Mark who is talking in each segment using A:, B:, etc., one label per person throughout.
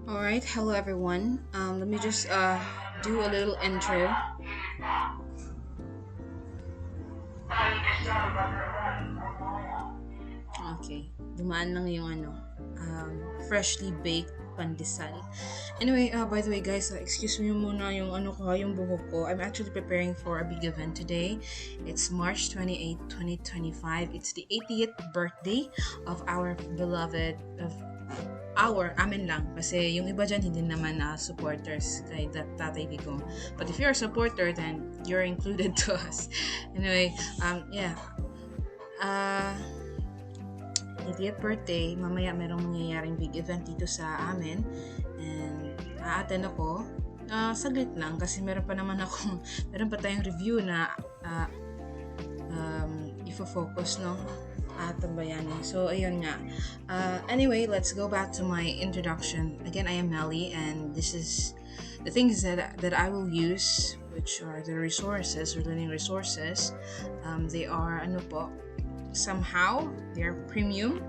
A: All right, hello everyone. Let me just do a little intro. Okay, dumaan lang yung freshly baked pandesal. Anyway, by the way guys, excuse me muna yung yung buhok ko. I'm actually preparing for a big event today. It's March 28, 2025. It's the 80th birthday of our beloved of amin lang. Kasi yung iba dyan, hindi naman supporters kay Tatay Digong. But if you're a supporter, then you're included to us. Anyway, yeah. Uh, 80th birthday, mamaya merong mangyayaring big event dito sa amin. And a-attend ako. Saglit lang kasi meron pa tayong review na ifo-focus, no? Tambayanin. So, ayun nga. Anyway, let's go back to my introduction. Again, I am Melly, and this is the things that I will use, which are the resources, or learning resources. They are, somehow, they're premium.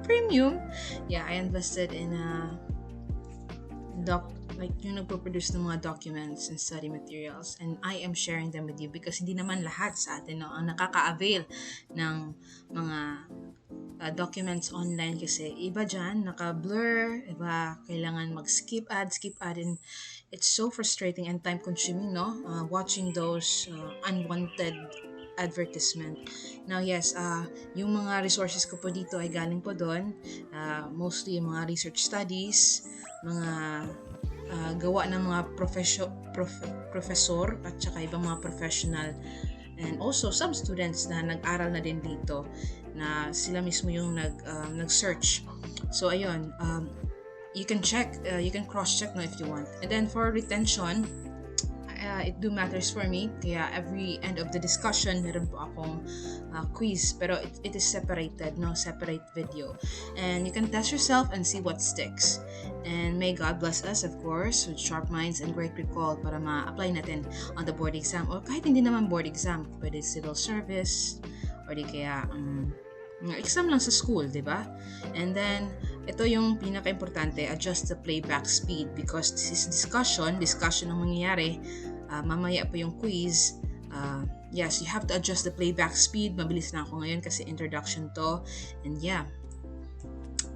A: Yeah, I invested in a yung nagpo-produce ng mga documents and study materials, and I am sharing them with you because hindi naman lahat sa atin ang nakaka-avail ng mga documents online kasi iba dyan naka-blur, iba kailangan skip ad, and it's so frustrating and time consuming, no? Watching those unwanted advertisement. Now yes, yung mga resources ko po dito ay galing po doon, mostly yung mga research studies, mga gawa ng mga professor at saka ibang mga professional, and also some students na nag-aral na din dito na sila mismo yung nag-search. So ayun, you can cross-check if you want. And then for retention, it do matters for me. Kaya every end of the discussion, meron po akong quiz. Pero it is separated, no? Separate video. And you can test yourself and see what sticks. And may God bless us, of course, with sharp minds and great recall para ma-apply natin on the board exam. Or kahit hindi naman board exam, pwede civil service, or di kaya exam lang sa school, di ba? And then, ito yung pinaka-importante, adjust the playback speed because this is discussion ang mangyayari. Mamaya pa yung quiz. Yes, you have to adjust the playback speed. Mabilis na ako ngayon kasi introduction to. And yeah,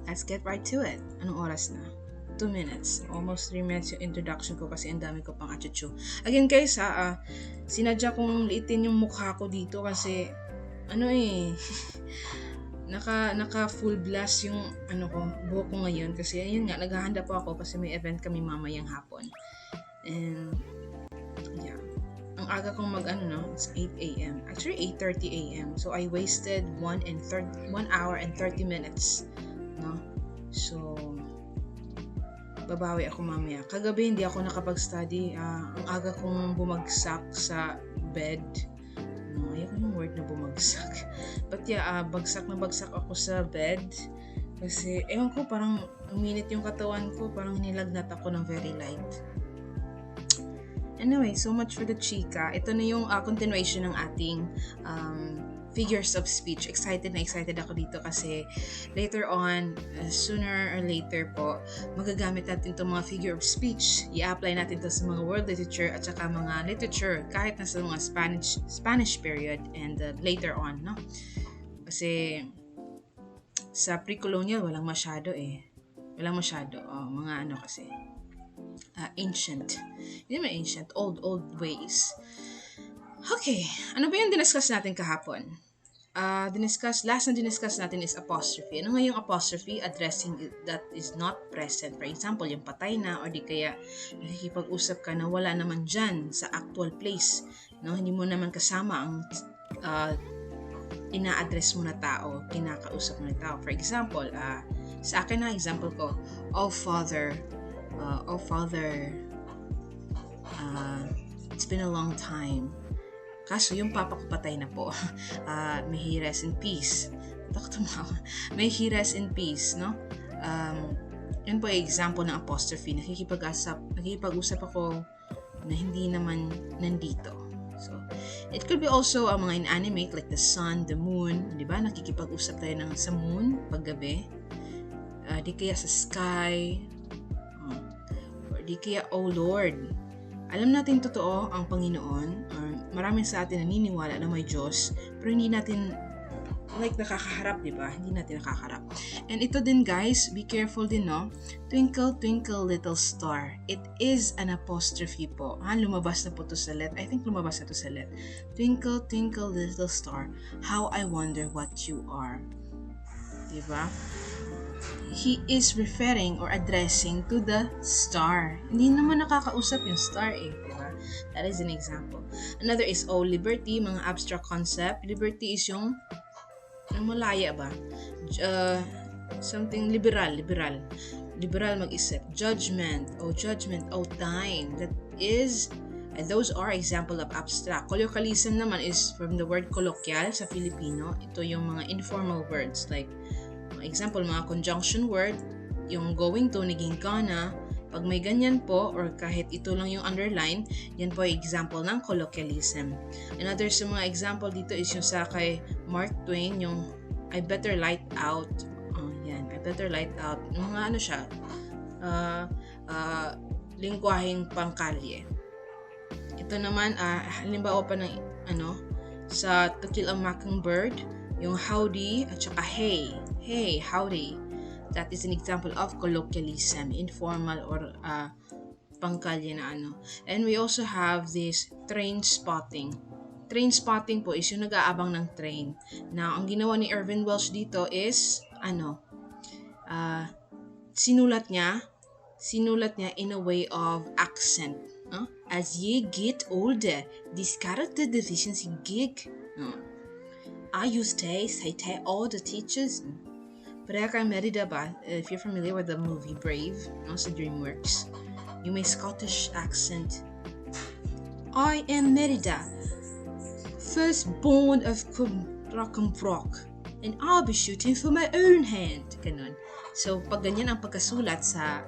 A: let's get right to it. Anong oras na? 2 minutes. Almost 3 minutes yung introduction ko kasi ang dami ko pang achuchu. Again guys, sinadya kong liitin yung mukha ko dito kasi naka full blast yung buhok ko ngayon kasi ayun nga, naghahanda po ako kasi may event kami mamayang hapon. And yeah, ang aga kong it's 8 a.m. Actually 8:30 a.m. So I wasted 1 hour and 30 minutes, no? So babawi ako mamaya. Kagabi hindi ako nakapag-study. Ang aga kong bumagsak sa bed. No, ayoko yung word na bumagsak. But yeah, bagsak ako sa bed. Kasi, ewan ko, parang uminit yung katawan ko. Parang nilagnat ako ng very light. Anyway, so much for the chika. Ito na yung continuation ng ating figures of speech. Excited ako dito kasi later on, sooner or later po, magagamit natin itong mga figure of speech. I-apply natin to sa mga world literature at saka mga literature kahit na sa mga Spanish period and later on, no? Kasi sa pre-colonial walang masyado. Mga kasi ancient. Hindi naman ancient, old ways. Okay, ano ba yung diniscuss natin kahapon? Last na diniscuss natin is apostrophe. Ano nga yung apostrophe? Addressing that is not present. For example, yung patay na or di kaya nakikipag-usap ka na wala naman dyan sa actual place. No? Hindi mo naman kasama ang ina-address mo na tao, kinakausap mo na tao. For example, sa akin na example ko, oh Father, it's been a long time. Kaso yung papa ko patay na po. May he rest in peace. May he rest in peace, no? Yun po yung example ng apostrophe. Nakikipag-usap ako na hindi naman nandito. So, it could be also mga inanimate like the sun, the moon. Di ba? Nakikipag-usap tayo sa moon paggabi. Di kaya sa sky. di kaya oh Lord. Alam natin totoo ang Panginoon, or marami sa atin naniniwala na may Diyos, pero hindi natin nakakaharap, di ba? Hindi natin nakakaharap. And ito din guys, be careful din, no? Twinkle, twinkle, little star. It is an apostrophe po. Lumabas na po to sa let. I think lumabas na to sa let. Twinkle, twinkle, little star. How I wonder what you are. Di ba? He is referring or addressing to the star. Hindi naman nakakausap yung star diba? That is an example. Another is liberty, mga abstract concept. Liberty is yung malaya ba? Something liberal mag-isip. Judgment, time. That is, and those are example of abstract. Colloquialism naman is from the word colloquial sa Filipino. Ito yung mga informal words like example, mga conjunction word, yung going to, naging gonna, pag may ganyan po, or kahit ito lang yung underline, yan po ay example ng colloquialism. Another sa mga example dito is yung sa kay Mark Twain, yung I better light out. Yan, I better light out. Yung mga siya, lingwaheng pangkalye. Ito naman, halimbawa pa ng sa To Kill a Mockingbird, yung howdy at saka hey, howdy. That is an example of colloquialism, informal or pangkalye na And we also have this train spotting. Train spotting po is yung nag-aabang ng train. Now, ang ginawa ni Irvin Welsh dito is sinulat niya in a way of accent. As ye get older, this character deficiency gig. I used to say all the teachers. Pareha kay Merida ba? If you're familiar with the movie Brave, sa DreamWorks, you may Scottish accent. I am Merida, firstborn of Rock, and I'll be shooting for my own hand. Ganun. So, pag ganyan ang pagkasulat sa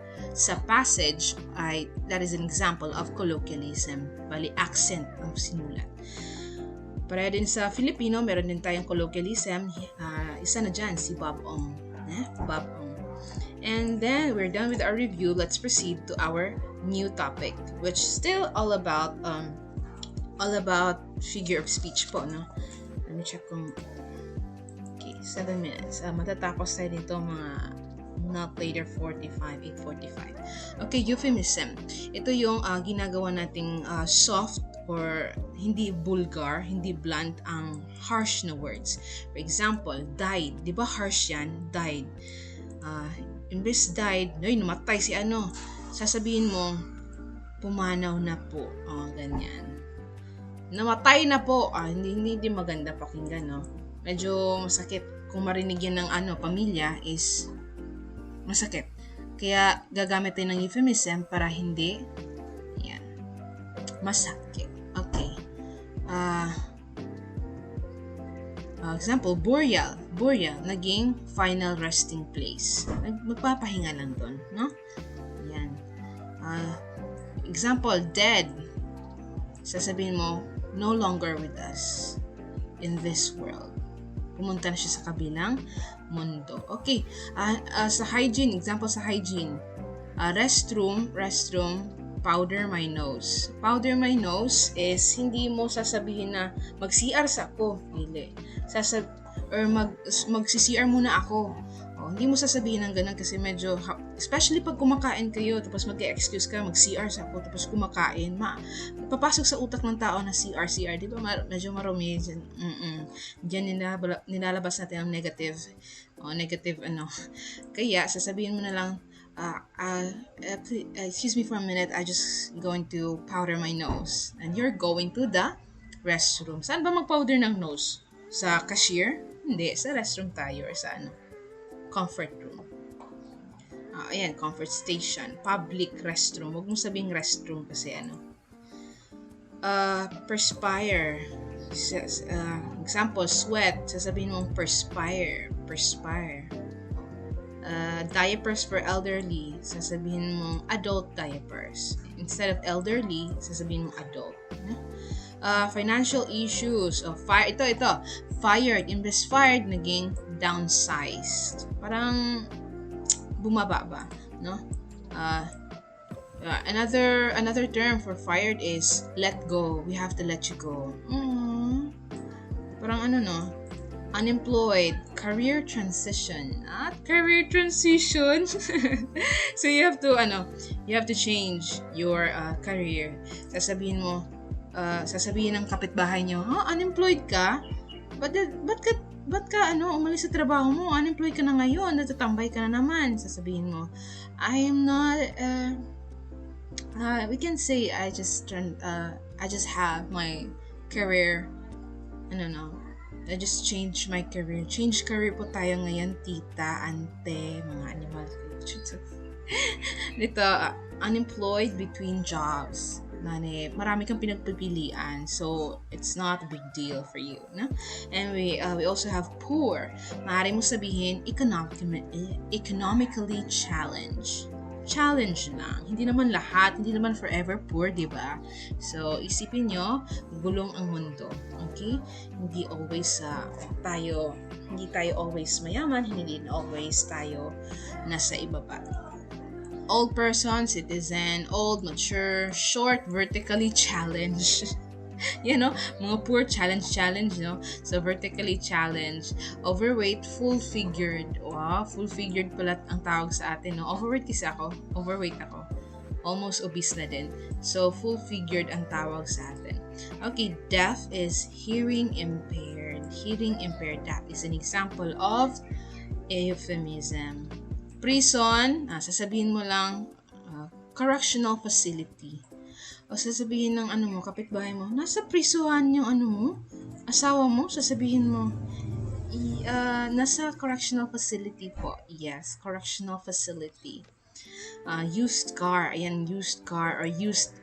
A: passage, that is an example of colloquialism. Bali, accent ang sinulat. Para din sa Filipino, meron din tayong colloquialism. Isa na dyan, si Bob Ong. Bob Ong. And then, we're done with our review. Let's proceed to our new topic, which is still all about figure of speech po, no? Let me check kung... Okay, 7 minutes. Matatapos tayo dito mga not later 8:45. Okay, euphemism. Ito yung ginagawa nating soft or hindi vulgar, hindi blunt ang harsh na words. For example, died. Di ba harsh yan? Died. Imbes died, namatay si sasabihin mo, pumanaw na po. Ganyan. Namatay na po. Hindi maganda pakinggan, no? Medyo masakit. Kung marinig yan ng pamilya is masakit. Kaya gagamit tayo ng euphemism para hindi masakit. Okay. Example, burial. Burial, naging final resting place. Magpapahinga lang doon, no? Yan. Example, dead. Sasabihin mo, no longer with us in this world. Pumunta na siya sa kabilang mundo. Okay. Sa hygiene, example sa hygiene. Restroom, powder my nose. Powder my nose is hindi mo sasabihin na mag-CR sa ako. Hindi. Or mag-CR muna ako. Hindi mo sasabihin ng ganun kasi medyo, especially pag kumakain kayo, tapos mag-excuse ka, mag-CR sa ako, tapos kumakain, papasok sa utak ng tao na CR, di ba? Medyo marumi. Diyan nilalabas natin ang negative. Kaya, sasabihin mo na lang, excuse me for a minute, I just going to powder my nose. And you're going to the restroom. Saan ba mag-powder ng nose? Sa cashier? Hindi, sa restroom tayo or sa comfort room. Ayan, comfort station. Public restroom. Huwag mong sabing restroom kasi perspire. Example, sweat. Sasabihin mong perspire. Diapers for elderly. Sasabihin mong adult diapers. Instead of elderly, sasabihin mong adult. Financial issues. Ito. Fired. Imbes fired, naging downsized. Parang bumaba ba, no? Another term for fired is let go. We have to let you go. Parang ano no? Unemployed, career transition, not career transition. So you have to change your career. Sasabihin ng kapitbahay nyo, unemployed ka? Ba't ka umalis sa trabaho mo? Unemployed ka na ngayon, natatambay ka na naman. Sasabihin mo, I am not, we can say I just have my career, I just changed my career. Change career po tayo ngayon, tita, ante, mga animal. Dito, unemployed between jobs. Marami kang pinagpipilian, so it's not a big deal for you, no? And we also have poor. Maaari mo sabihin economically challenged. Challenge lang. Hindi naman lahat, hindi naman forever poor, di ba? So, isipin nyo, gulong ang mundo. Okay? Hindi tayo always mayaman, hindi din always tayo nasa ibaba. Old person, citizen, old, mature, short, vertically challenged. Mga poor challenge, no? So, vertically challenged. Overweight, full-figured. Wow, full-figured pala ang tawag sa atin, no? Overweight ako. Almost obese na din. So, full-figured ang tawag sa atin. Okay, deaf is hearing impaired. Hearing impaired, that is an example of euphemism. Prison, sasabihin mo lang, correctional facility. O sasabihin ng kapitbahay mo, nasa prisuhan yung asawa mo, sasabihin mo, nasa correctional facility po. Yes, correctional facility. Used car or used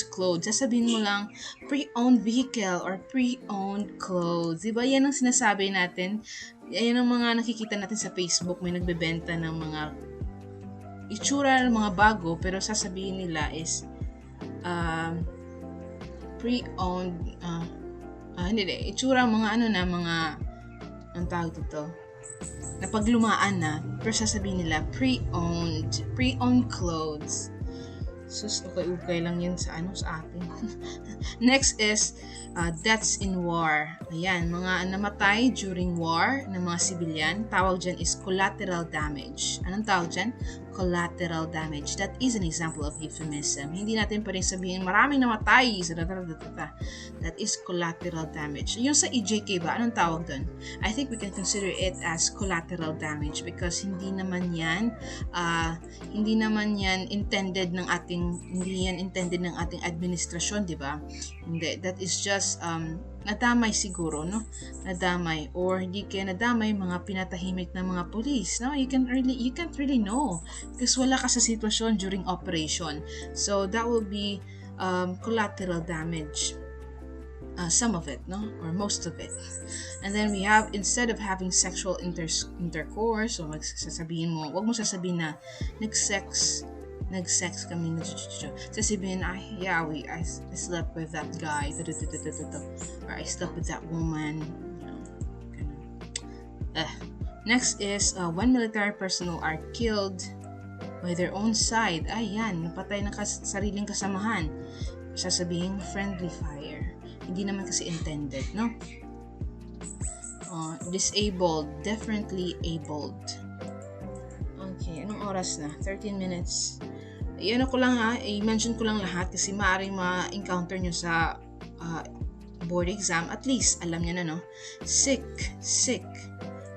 A: clothes. Sasabihin mo lang, pre-owned vehicle or pre-owned clothes. Diba yan ang sinasabi natin? Yan ang mga nakikita natin sa Facebook, may nagbebenta ng mga itsura ng mga bago, pero sasabihin nila is pre-owned, itsura mga ang tawag dito, napaglumaan na, pero sasabihin nila pre-owned clothes. Sus, okay lang yan sa atin. Next is deaths in war. Ayan, mga namatay during war ng mga civilian, tawag dyan is collateral damage. Anong tawag dyan? Collateral damage. That is an example of euphemism. Hindi natin pa rin sabihin maraming namatay. That is collateral damage. Yung sa EJK ba, anong tawag dun? I think we can consider it as collateral damage because hindi naman yan intended ng ating administrasyon, di ba? Hindi, that is just nadamay siguro, no? Nadamay, or hindi kaya nadamay mga pinatahimik ng mga police, no? You can't really know because wala ka sa sitwasyon during operation. So that will be collateral damage. Some of it, no? Or most of it. And then we have, instead of having sexual intercourse, so sasabihin mo, wag mo sasabihin na nag-sex kami, sasabihin, I slept with that guy, or I slept with that woman, Next is when military personnel are killed by their own side. Ayan, napatay ng sariling kasamahan. Sasabihin, friendly fire. Hindi naman kasi intended, no? Disabled, differently abled. Okay, anong oras na? 13 minutes. I-mention ko lang lahat kasi maaaring ma-encounter nyo sa board exam. At least, alam nyo na, no? Sick.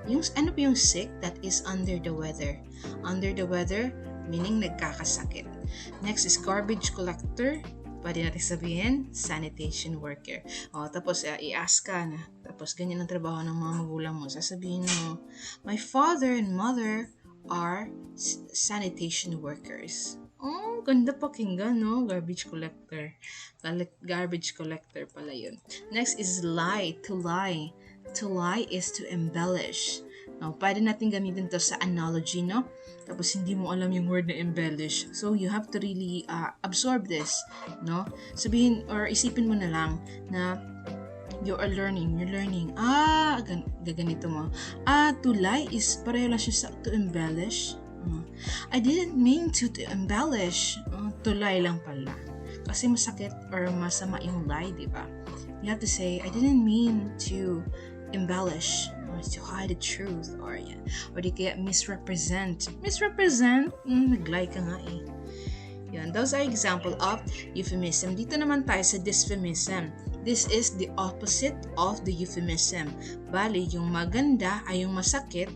A: Yung sick? That is under the weather. Under the weather, meaning nagkakasakit. Next is garbage collector. Pwede natin sabihin, sanitation worker. Tapos i-ask ka na. Tapos ganyan ang trabaho ng mga magulang mo. Sasabihin mo, my father and mother are sanitation workers. Ganda pakinggan, no? Garbage collector. Garbage collector pala yun. Next is lie, to lie. To lie is to embellish. Pwede natin gamitin to sa analogy, no? Tapos hindi mo alam yung word na embellish. So you have to really absorb this, no? Sabihin or isipin mo na lang na you're learning. Gaganito mo. To lie is pareho lang siya sa to embellish. I didn't mean to embellish. Tulay lang pala. Kasi masakit or masama yung lie, di ba? You have to say, I didn't mean to embellish or to hide the truth or di kaya misrepresent. Misrepresent? Nag-lie ka nga eh. Yan, those are example of euphemism. Dito naman tayo sa dysphemism. This is the opposite of the euphemism. Bali, yung maganda ay yung masakit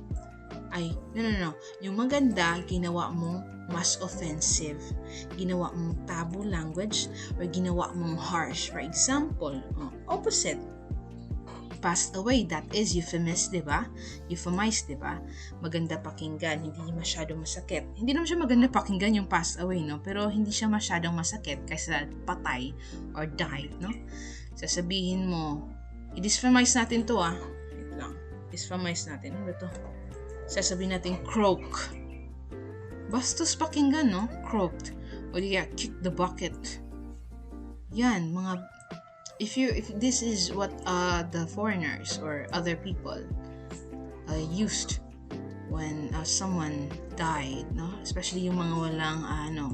A: ay, no. Yung maganda, ginawa mong mas offensive. Ginawa mong taboo language or ginawa mong harsh. For example, opposite. Passed away, that is euphemist, di ba? Euphemize, di ba? Maganda pakinggan, hindi masyadong masakit. Hindi naman siya maganda pakinggan yung passed away, no? Pero hindi siya masyadong masakit kaysa patay or died, no? Sasabihin mo, i-dysphemize natin to, Wait lang. Dysphemize natin. Ano ba to? Sasabihin natin croak. Bastos pakinggan, no? Croaked. O di kaya kick the bucket. Yan, mga if this is what the foreigners or other people used when someone died, no? Especially yung mga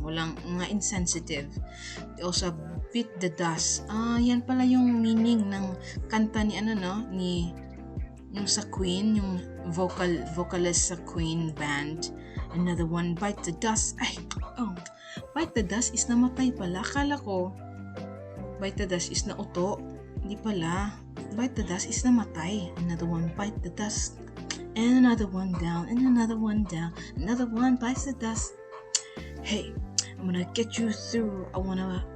A: walang mga insensitive. They also beat the dust. Yan pala yung meaning ng kanta ni ni yung sa Queen, yung vocalist sa Queen band. Another one, bite the dust. Bite the dust is namatay pala. Akala ko bite the dust is nauto. Hindi pala. Bite the dust is namatay. Another one, bite the dust. And another one down. And another one down. Another one bites the dust. Hey, I'm gonna get you through. I wanna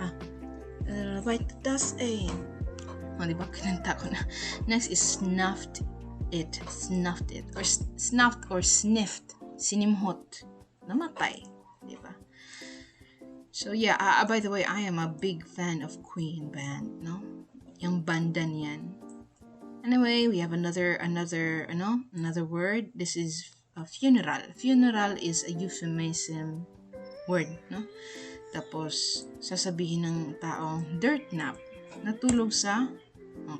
A: bite the dust. Diba? Kinanta ko na. Next is snuffed it. Or snuffed or sniffed. Sinimhot. Namatay. Diba? So yeah, by the way, I am a big fan of Queen band, no? Yung banda niyan. Anyway, we have another word. This is a funeral. Funeral is a euphemism word, no? Tapos sasabihin ng tao, dirt nap. Natulog sa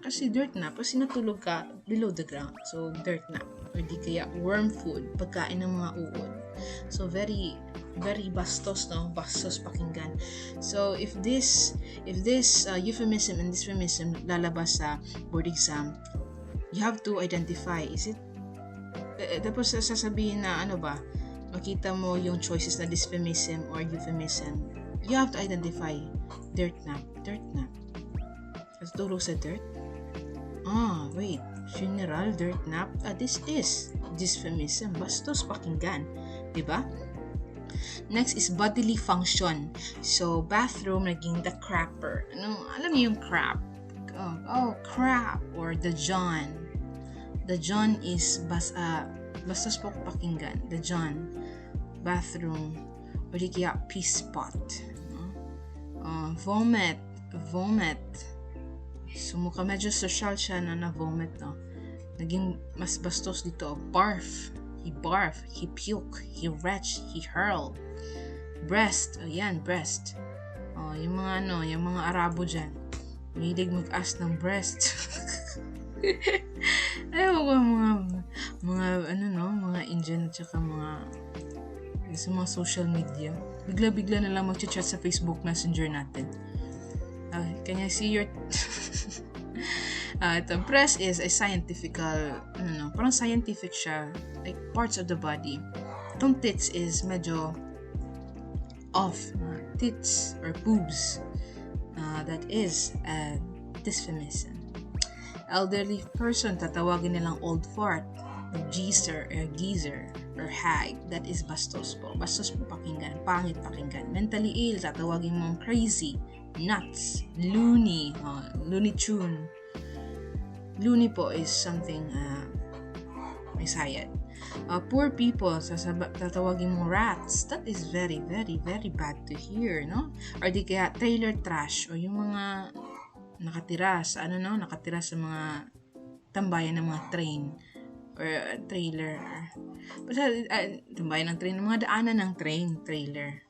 A: kasi dirt nap, kasi natulog ka below the ground. So dirt nap. Or di kaya worm food, pagkain ng mga uod. So very bastos, no? Bastos pakinggan. So if this euphemism and dysphemism lalabas sa board exam, you have to identify, is it tapos sasabihin na makita mo yung choices na dysphemism or euphemism, you have to identify dirt nap. Tulog sa dirt? Wait, funeral, dirt nap. This is dysphemism. Bastos pakinggan, diba? Next is bodily function. So, bathroom naging the crapper. Alam niyo yung crap? Crap or the John. The John is bastos po pakinggan. The John. Bathroom. O di kaya pee spot. Vomit. So, mukha medyo social siya na vomit, no? Naging mas bastos dito. Barf. He barf. He puke. He retch. He hurl. Breast. Ayan, breast. Yung mga Arabo dyan. Mahilig mag-ask ng breast. Ayaw ko mga Indian at saka sa mga social media. Bigla-bigla na lang mag-chat sa Facebook Messenger natin. Can I see your... The breast is a parang scientific siya, like parts of the body. Itong tits is medyo off, tits or boobs. That is dysphemism. Elderly person, tatawagin nilang old fart, geezer or hag. That is bastos po. Bastos po pakinggan, pangit pakinggan. Mentally ill, tatawagin mong crazy, nuts, loony, Looney Tune. Loony po is something may sayad. Poor people, tatawagin mo rats. That is very, very, very bad to hear, no? Or di kaya trailer trash, o yung mga nakatira sa mga tambayan ng mga train or trailer. Basta tambayan ng train, mga daanan ng train, trailer.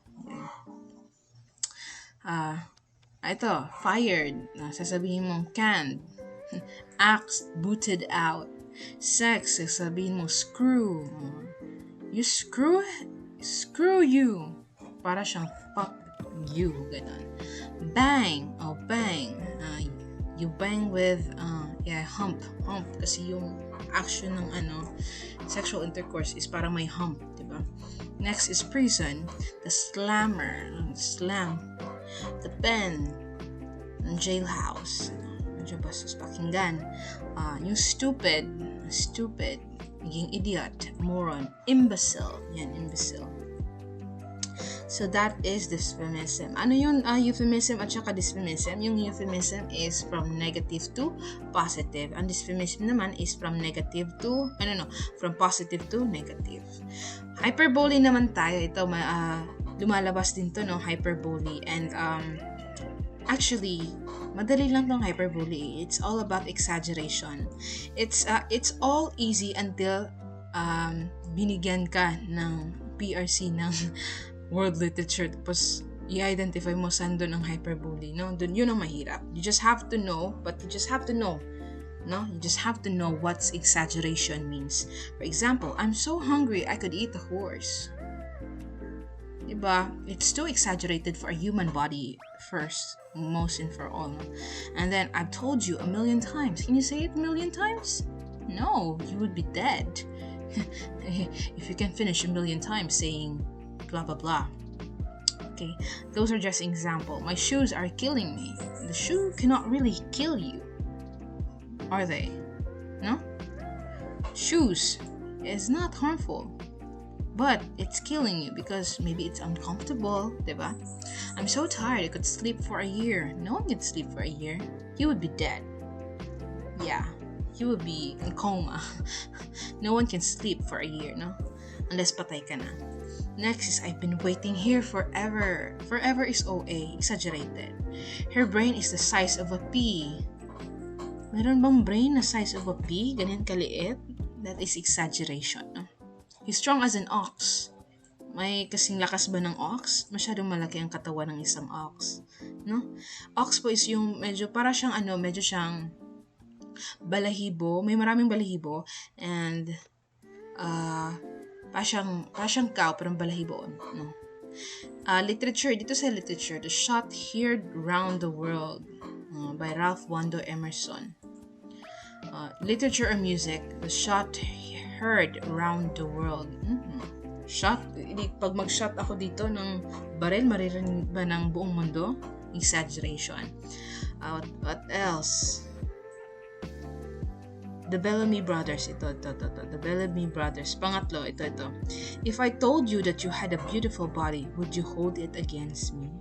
A: Ito, fired. Sasabihin mo canned. Axed, booted out. Sex, sasabihin mo screw. You screw Screw you. Para siyang fuck you. Ganon. Bang. Oh, bang. You bang with, hump. Hump. Kasi yung action ng sexual intercourse is parang may hump. Diba? Next is prison. The slammer. Slam. The pen. Jailhouse. Medyo bastos pakinggan. Yung stupid. Stupid. Naging idiot. Moron. Imbecile. Yan, imbecile. So that is dysphemism. Ano yung euphemism at saka dysphemism? Yung euphemism is from negative to positive. Ang dysphemism naman is from negative to, from positive to negative. Hyperbole naman tayo. Ito, lumalabas din to, no? Hyperbole. And, actually, madali lang tong hyperbole. It's all about exaggeration. It's all easy until binigyan ka ng PRC ng world literature, tapos i-identify mo saan doon ang hyperbole, no? Doon yun ang mahirap. You just have to know, no? You just have to know what exaggeration means. For example, I'm so hungry I could eat a horse. Diba? It's too exaggerated for a human body first, most and for all. And then, I've told you 1,000,000 times. Can you say it 1,000,000 times? No, you would be dead. If you can finish 1,000,000 times saying blah blah blah. Okay, those are just example. My shoes are killing me. The shoe cannot really kill you, are they? No? Shoes is not harmful, but it's killing you because maybe it's uncomfortable, diba? I'm so tired I could sleep for a year. No one could sleep for a year. You would be dead. Yeah, you would be in coma. No one can sleep for a year, no? Unless patay ka na. Next is, I've been waiting here forever. Forever is OA, exaggerated. Her brain is the size of a pea. Meron bang brain na size of a pea? Ganyan kaliit? That is exaggeration. No? He's strong as an ox. May kasing lakas ba ng ox? Masyadong malaki ang katawan ng isang ox. No? Ox po is yung medyo, para siyang medyo siyang balahibo. May maraming balahibo. And, Pasyang cow, parang balahibo. No? Literature, dito sa literature, The Shot Heard Round the World by Ralph Waldo Emerson. Literature or music, The Shot Heard Round the World. Shot, pag mag-shot ako dito ng baril, maririnig ba ng buong mundo? Exaggeration. What else? The Bellamy Brothers, ito. The Bellamy Brothers. Pangatlo, ito. If I told you that you had a beautiful body, would you hold it against me?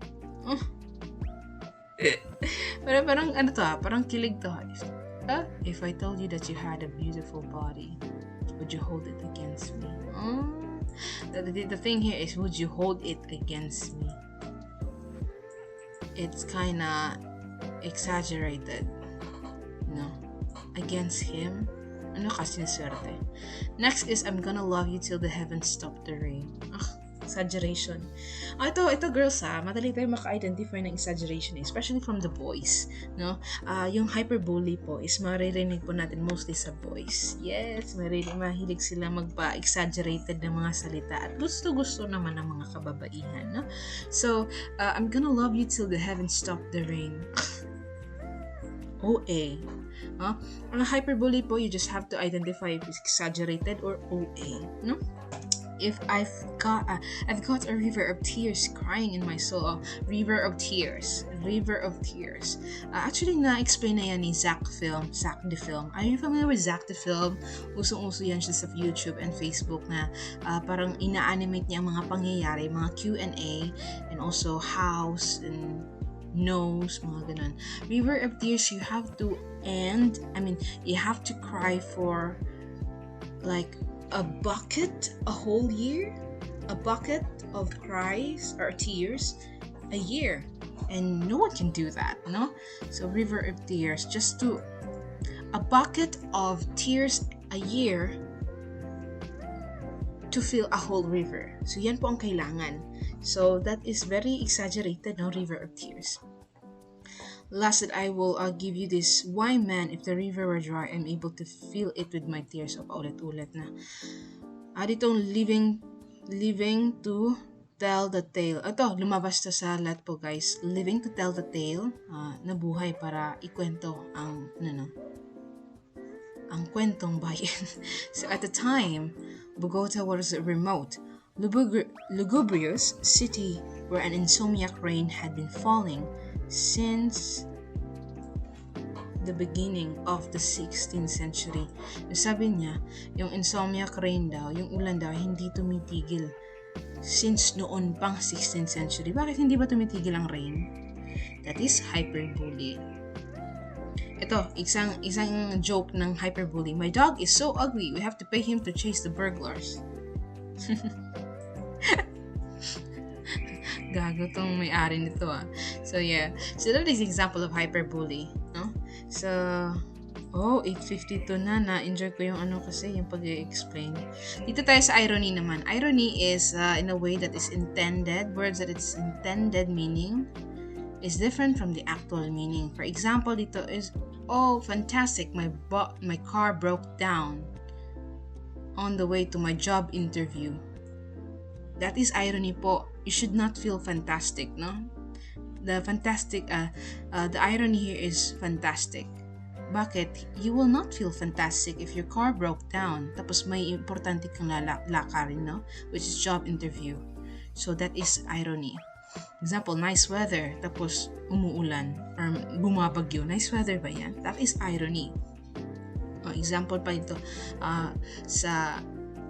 A: Parang parang kilig to. If I told you that you had a beautiful body, would you hold it against me? The thing here is, would you hold it against me? It's kinda exaggerated. No. Against him? Ano kasi naswerte? Next is, I'm gonna love you till the heavens stop the rain. Exaggeration. Ito girls madali tayo maka-identify ng exaggeration, especially from the boys, no? Yung hyperbole po is maririnig po natin mostly sa boys. Yes, mahilig sila magpa-exaggerated ng mga salita at gusto naman ng mga kababaihan, no? So, I'm gonna love you till the heavens stop the rain. OA. Ang hyperbole po, you just have to identify if it's exaggerated or OA, no? If I've got a river of tears crying in my soul. River of tears. Actually, na-explain na yan ni Zac the Film. Are you familiar with Zac the Film? Usong-uso yan siya sa YouTube and Facebook na parang ina-animate niya ang mga pangyayari, mga Q&A, and also house and nose, mga ganun. River of tears, you have to you have to cry for like a whole year, a bucket of cries or tears a year, and no one can do that, no? So river of tears, just to a bucket of tears a year to fill a whole river. So yan po ang kailangan. So that is very exaggerated, no? River of tears. Last that I will give you this. Why, man, if the river were dry, I'm able to fill it with my tears. Ulit-ulit na. Ditong living living to tell the tale. Ito, lumabas to sa lahat po guys. Living to tell the tale, nabuhay para ikwento ang, ang kwentong bayan. So at the time, Bogota was a remote, lugubrious city where an insomniac rain had been falling since the beginning of the 16th century. Sabi niya, yung insomniac rain daw, yung ulan daw, hindi tumitigil since noon pang 16th century. Bakit hindi ba tumitigil ang rain? That is hyperbole. Ito, isang joke ng hyperbole. My dog is so ugly, we have to pay him to chase the burglars. Gago tong may-ari nito So yeah, so that is example of hyperbole, no? So, 8:52 na-enjoy ko yung kasi yung pag-i-explain. Dito tayo sa irony naman. Irony is in a way that is intended, words that its intended meaning is different from the actual meaning. For example, dito is, oh, fantastic, my car broke down on the way to my job interview. That is irony po. You should not feel fantastic, no? The irony here is fantastic. Bakit? You will not feel fantastic if your car broke down, tapos may importante kang lakarin, no? Which is job interview. So that is irony. Example, nice weather, tapos umuulan or bumabagyo. Nice weather ba yan? That is irony. Example pa ito, sa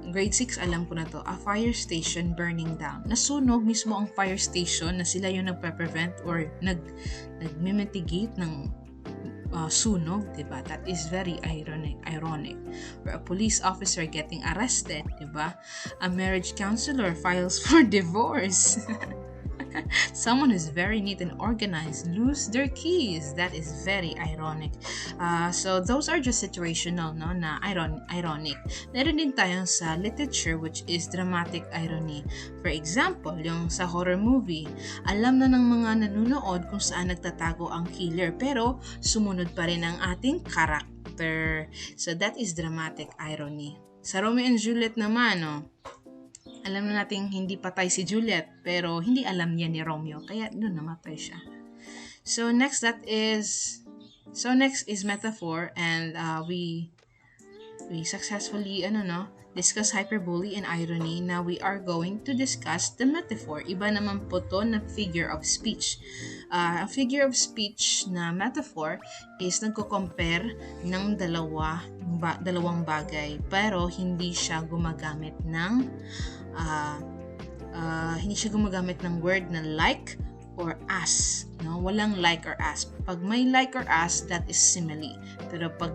A: grade 6, alam ko na to, a fire station burning down. Nasunog mismo ang fire station na sila yung nagpe-prevent or nag-mitigate ng sunog, diba? That is very ironic. Or a police officer getting arrested, diba? A marriage counselor files for divorce. Someone who's very neat and organized lose their keys. That is very ironic. So those are just situational, no, na ironic. Meron din tayong sa literature, which is dramatic irony. For example, yung sa horror movie, alam na ng mga nanonood kung saan nagtatago ang killer, pero sumunod pa rin ang ating character. So that is dramatic irony. Sa Romeo and Juliet naman, alam na nating hindi patay si Juliet, pero hindi alam niya ni Romeo, kaya doon namatay siya. So next is metaphor, and we successfully discuss hyperbole and irony. Now we are going to discuss the metaphor. Iba naman po to na figure of speech. Ang figure of speech na metaphor is nagko-compare ng dalawang bagay, pero hindi siya gumagamit ng word na like or as, no? Walang like or as. Pag may like or as, that is simile. Pero pag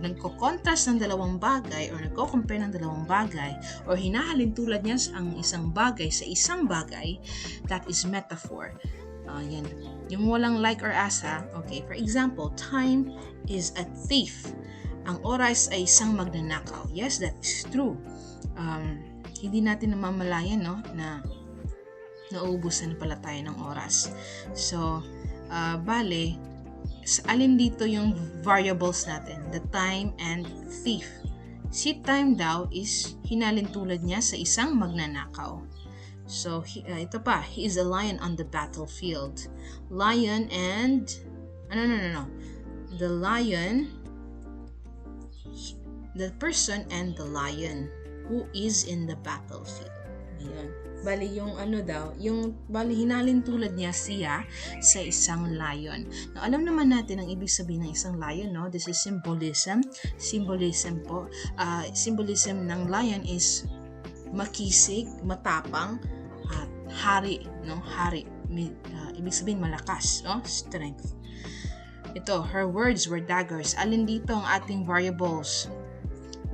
A: nagko-contrast ng dalawang bagay or nagko-compare ng dalawang bagay or hinahalin tulad niya ang isang bagay sa isang bagay, that is metaphor. Yan. Yung walang like or as, okay. For example, time is a thief. Ang oras ay isang magnanakaw. Yes, that is true. Hindi natin namamalayan, no, na nauubusan pala tayo ng oras. So, bale, alin dito yung variables natin? The time and thief. Si time daw is hinalin tulad niya sa isang magnanakaw. So, ito pa, he is a lion on the battlefield. Lion and, no. The lion, the person and the lion who is in the battlefield. Ayan. Bali yung hinalin tulad niya siya sa isang lion. Now, alam naman natin ang ibig sabihin ng isang lion, no? This is symbolism. Symbolism po. Symbolism ng lion is makisig, matapang, at hari, no? Hari. Ibig sabihin malakas, no? Strength. Ito, her words were daggers. Alin dito ang ating variables?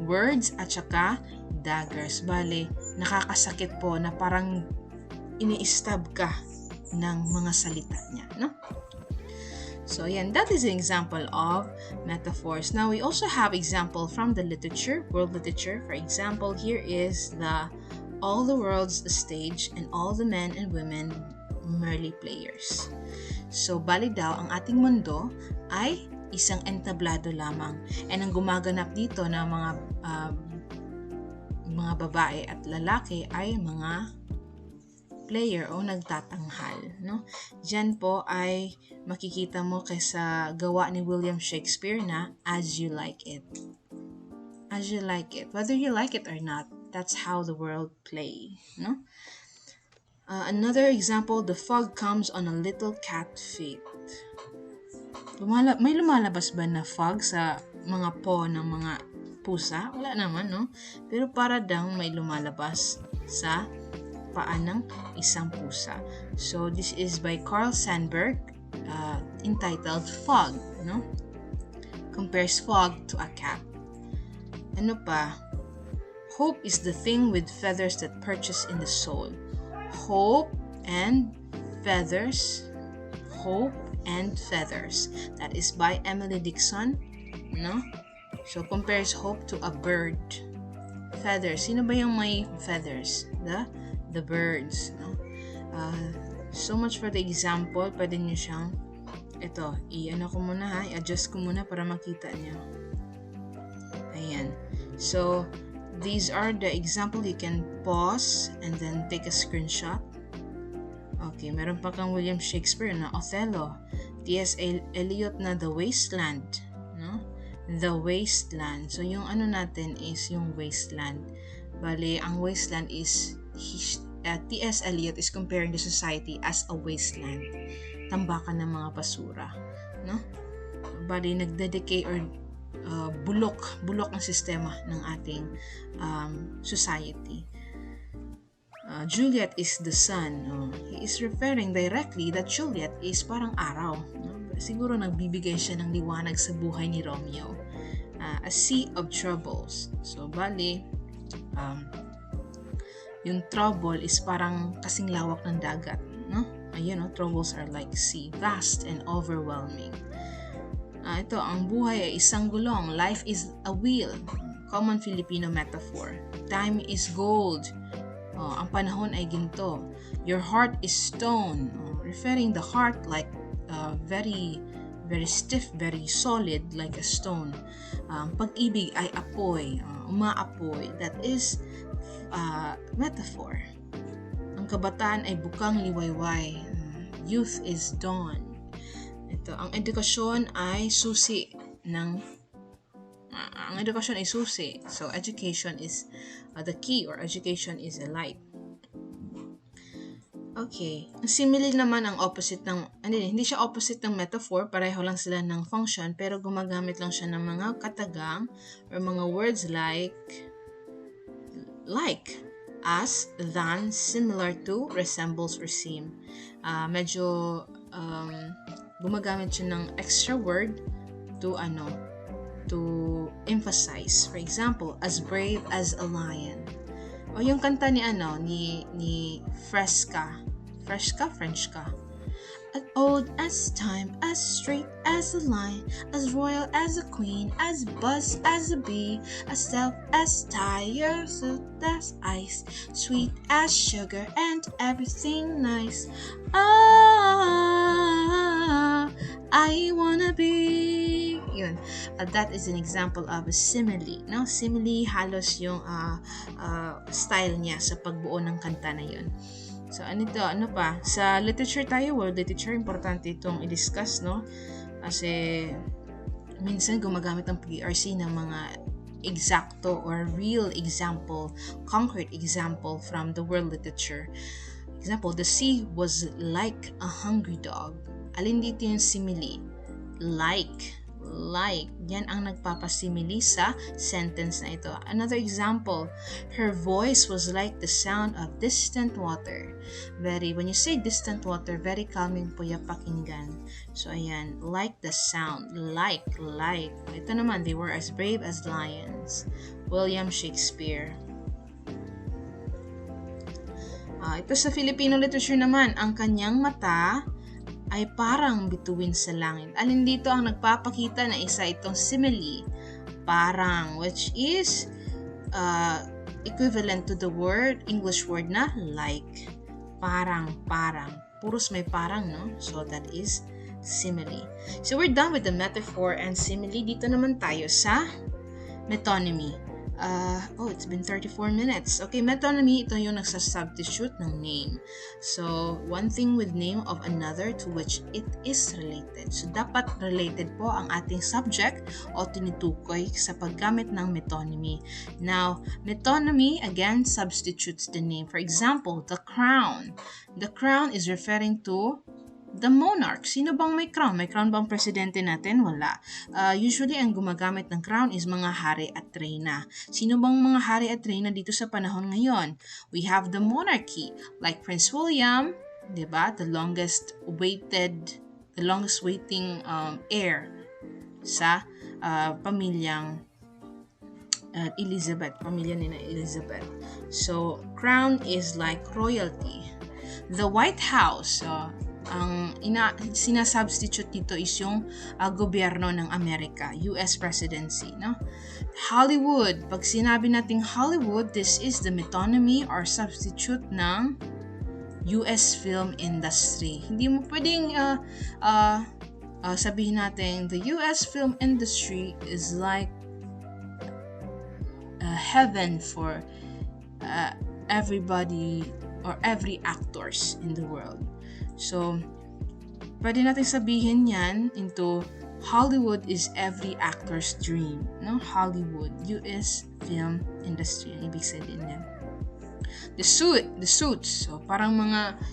A: Words at saka daggers. Bale, nakakasakit po na parang ini-stab ka ng mga salita niya, no? So, yan, that is an example of metaphors. Now, we also have example from the literature, world literature. For example, here is all the world's a stage and all the men and women merely players. So, bali daw, ang ating mundo ay isang entablado lamang. And ang gumaganap dito na mga mga babae at lalaki ay mga player o nagtatanghal, no? Diyan po ay makikita mo sa gawa ni William Shakespeare na As You Like It. As you like it. Whether you like it or not, that's how the world play, no? Another example, the fog comes on a little cat feet. May lumalabas ba na fog sa mga paw ng mga pusa? Wala naman, no? Pero para daw may lumalabas sa paa ng isang pusa. So, this is by Carl Sandburg, entitled Fog, no? Compares fog to a cat. Ano pa? Hope is the thing with feathers that perches in the soul. Hope and feathers. Hope and feathers. That is by Emily Dixon, no? So compares hope to a bird. Feathers. Sino ba yung may feathers? The birds, no? So much for the example. Pwede nyo siyang i-adjust ko muna para makita nyo. Ayan. So, these are the example. You can pause and then take a screenshot. Okay, meron pa kang William Shakespeare na Othello. T.S. Eliot na The Wasteland, no? The Wasteland. So, yung natin is yung wasteland. Bale, ang wasteland is T.S. Eliot is comparing the society as a wasteland. Tambakan ng mga basura, no? Bale, nagdedecay or bulok ang sistema ng ating society. Juliet is the sun. He is referring directly that Juliet is parang araw. Siguro nagbibigay siya ng liwanag sa buhay ni Romeo. A sea of troubles. So, bali, yung trouble is parang kasing lawak ng dagat. No? Ayun, troubles are like sea, vast and overwhelming. Ito, ang buhay ay isang gulong. Life is a wheel. Common Filipino metaphor. Time is gold. Ang panahon ay ginto. Your heart is stone. Referring the heart like very, very stiff, very solid like a stone. Pag-ibig ay apoy. Umaapoy. That is metaphor. Ang kabataan ay bukang liwayway. Youth is dawn. Ito, ang edukasyon ay susi ang edukasyon ay susi. So, education is the key, or education is a light. Okay. Ang simile naman ang opposite ng, hindi siya opposite ng metaphor, pareho lang sila ng function, pero gumagamit lang siya ng mga katagang or mga words like, as, than, similar to, resembles, or seem. Medyo gumagamit siya ng extra word to emphasize. For example, as brave as a lion. O yung kanta ni Fresca. As old as time, as straight as a line, as royal as a queen, as buzz as a bee, as self as tire, so as ice, sweet as sugar and everything nice. I wanna be. Yun. That is an example of a simile. No? Simile, halos yung style niya sa pagbuo ng kanta na yun. So, ano pa? Sa literature tayo, world literature, importante itong i-discuss, no? Kasi, minsan gumagamit ang PRC ng mga exacto or real example, concrete example from the world literature. Example, the sea was like a hungry dog. Alin dito yung simile? Like. Yan ang nagpapasimile sa sentence na ito. Another example, her voice was like the sound of distant water. When you say distant water, very calming po yung pakinggan. So, ayan, like the sound, like. Ito naman, they were as brave as lions. William Shakespeare. Ito sa Filipino literature naman, ang kanyang mata ay parang bituin sa langit. Alin dito ang nagpapakita na isa itong simile, parang, which is equivalent to the English word na like. Parang. Puros may parang, no? So that is simile. So we're done with the metaphor and simile. Dito naman tayo sa metonymy. It's been 34 minutes. Okay, metonymy, ito yung nagsasubstitute ng name. So, one thing with name of another to which it is related. So, dapat related po ang ating subject o tinutukoy sa paggamit ng metonymy. Now, metonymy, again, substitutes the name. For example, the crown. The crown is referring to the monarch. Sino bang may crown? May crown bang presidente natin? Wala. Usually, ang gumagamit ng crown is mga hari at reyna. Sino bang mga hari at reyna dito sa panahon ngayon? We have the monarchy, like Prince William, diba? The longest waiting heir sa pamilyang pamilya ni Elizabeth. So, crown is like royalty. The White House, ang sinasubstitute dito is yung gobyerno ng Amerika, US presidency, no? Hollywood, pag sinabi nating Hollywood, this is the metonymy or substitute ng US film industry. Hindi mo pwedeng sabihin natin the US film industry is like heaven for everybody or every actors in the world. So, pwede natin sabihin yan into Hollywood is every actor's dream. No? Hollywood, US film industry. Ang ibig sabihin yan. The suits. So, parang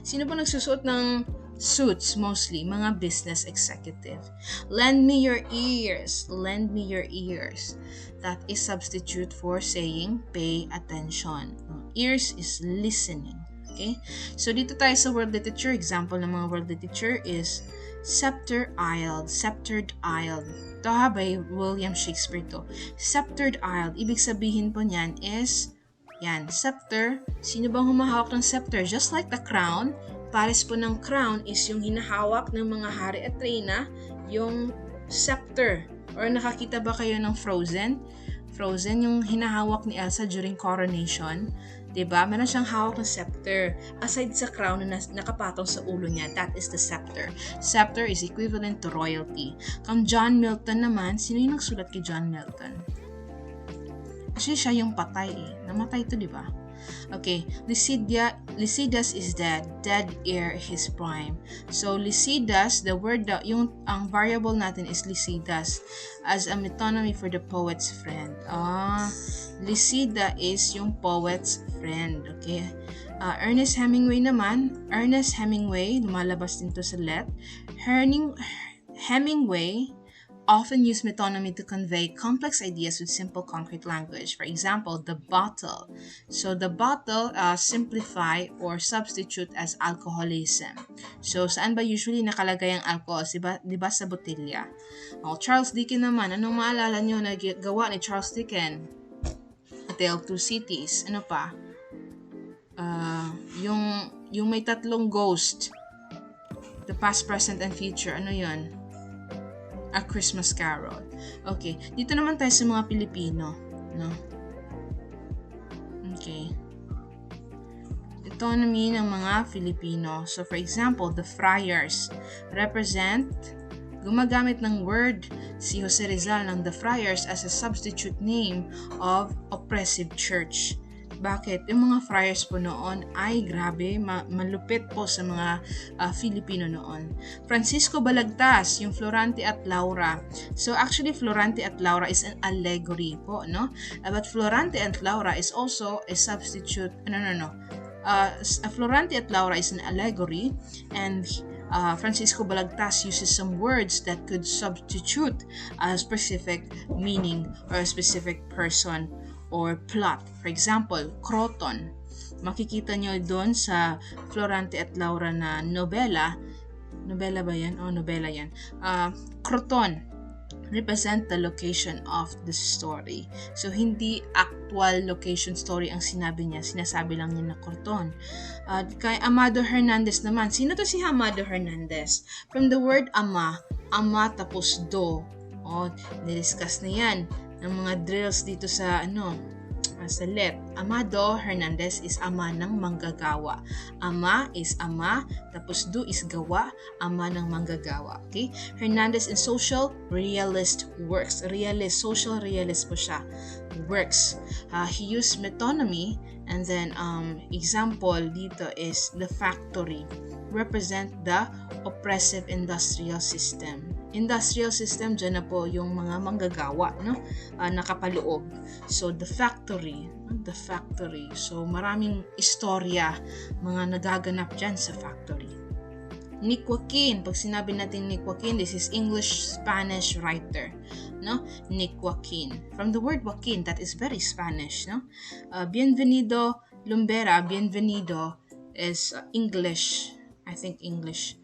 A: sino ba nagsusuot ng suits mostly? Mga business executive. Lend me your ears. Lend me your ears. That is substitute for saying pay attention. Ears is listening. Okay? So, dito tayo sa world literature. Example ng mga world literature is Sceptered Isle. Ito by William Shakespeare to. Sceptered Isle. Ibig sabihin po niyan is, scepter. Sino bang humahawak ng scepter? Just like the crown, pares po ng crown is yung hinahawak ng mga hari at reyna, yung scepter. Or nakakita ba kayo ng Frozen? Frozen, yung hinahawak ni Elsa during coronation. Diba? Meron siyang hawak ng scepter. Aside sa crown na nakapatong sa ulo niya, that is the scepter. Scepter is equivalent to royalty. Kang John Milton naman, sino yung nagsulat kay John Milton? Kasi siya yung patay eh. Namatay ito, diba? Okay, Lycidas is dead ere his prime. So Lycidas, the word ang variable natin is Lycidas as a metonymy for the poet's friend. Lycida is yung poet's friend. Okay. Ernest Hemingway naman, lumalabas din to sa let. Hemingway often use metonymy to convey complex ideas with simple concrete language. For example, the bottle. So the bottle simplify or substitute as alcoholism. So saan ba usually nakalagay ang alcohol? Diba sa botelya? Charles Dickens naman, anong maalala nyo na gawa ni Charles Dickens? A Tale of Two Cities. Ano pa? Yung may tatlong ghost. The past, present, and future. Ano yun? A Christmas Carol. Okay. Dito naman tayo sa mga Pilipino. No? Okay. Metonymy ng mga Filipino. So, for example, the Friars gumagamit ng word si Jose Rizal ng the Friars as a substitute name of oppressive church. Bakit? Yung mga friars po noon ay grabe, malupit po sa mga Filipino noon. Francisco Balagtas, yung Florante at Laura. So actually, Florante at Laura is an allegory po, no? But Florante and Laura is also a substitute, Florante at Laura is an allegory, and Francisco Balagtas uses some words that could substitute a specific meaning or a specific person or plot. For example, Croton. Makikita nyo doon sa Florante at Laura na nobela. Nobela ba yan? Nobela yan. Croton represent the location of the story. So, hindi actual location story ang sinabi niya. Sinasabi lang niya na Croton. Kay Amado Hernandez naman. Sino to si Amado Hernandez? From the word ama tapos do. Nidiscuss na yan ng mga drills dito sa Salet. Amado Hernandez is ama ng manggagawa. Ama is ama, tapos do is gawa, ama ng manggagawa. Okay? Hernandez in social realist works. Realist, social realist po siya. Works. He used metonymy, and then example dito is the factory. Represent the oppressive industrial system. Industrial system, dyan na po yung mga manggagawa, no? Nakapaloob. So, the factory. So, maraming istorya, mga nagaganap dyan sa factory. Nick Joaquin, pag sinabi natin Nick Joaquin, this is English-Spanish writer, no? Nick Joaquin. From the word Joaquin, that is very Spanish, no? Bienvenido Lumbera, bienvenido is English, I think English.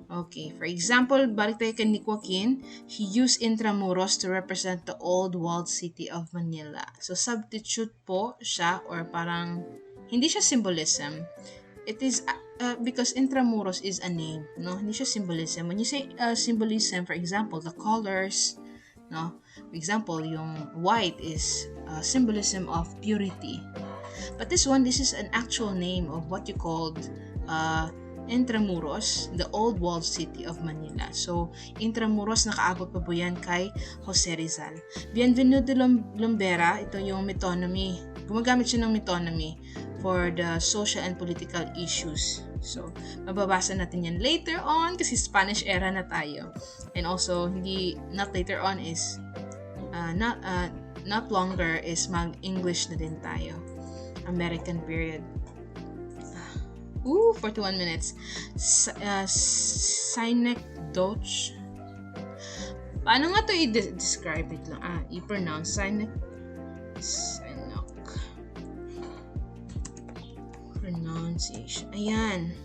A: Okay, for example, balik tayo kay Nick Joaquin, he used Intramuros to represent the old walled city of Manila. So, substitute po siya, or parang, hindi siya symbolism. It is, because Intramuros is a name, no? Hindi siya symbolism. When you say symbolism, for example, the colors, no? For example, yung white is symbolism of purity. But this is an actual name of what you called, Intramuros, the old walled city of Manila. So, Intramuros, nakaabot pa po yan kay Jose Rizal. Bienvenido Lumbera, ito yung metonymy. Gumagamit siya ng metonymy for the social and political issues. So, mababasa natin yan later on kasi Spanish era na tayo. And also, not later on is, not longer is mag-English na din tayo. American period. 41 minutes. Synecdoche. Paano nga ito i-describe it lang? I-pronounce. Pronunciation. Ayan.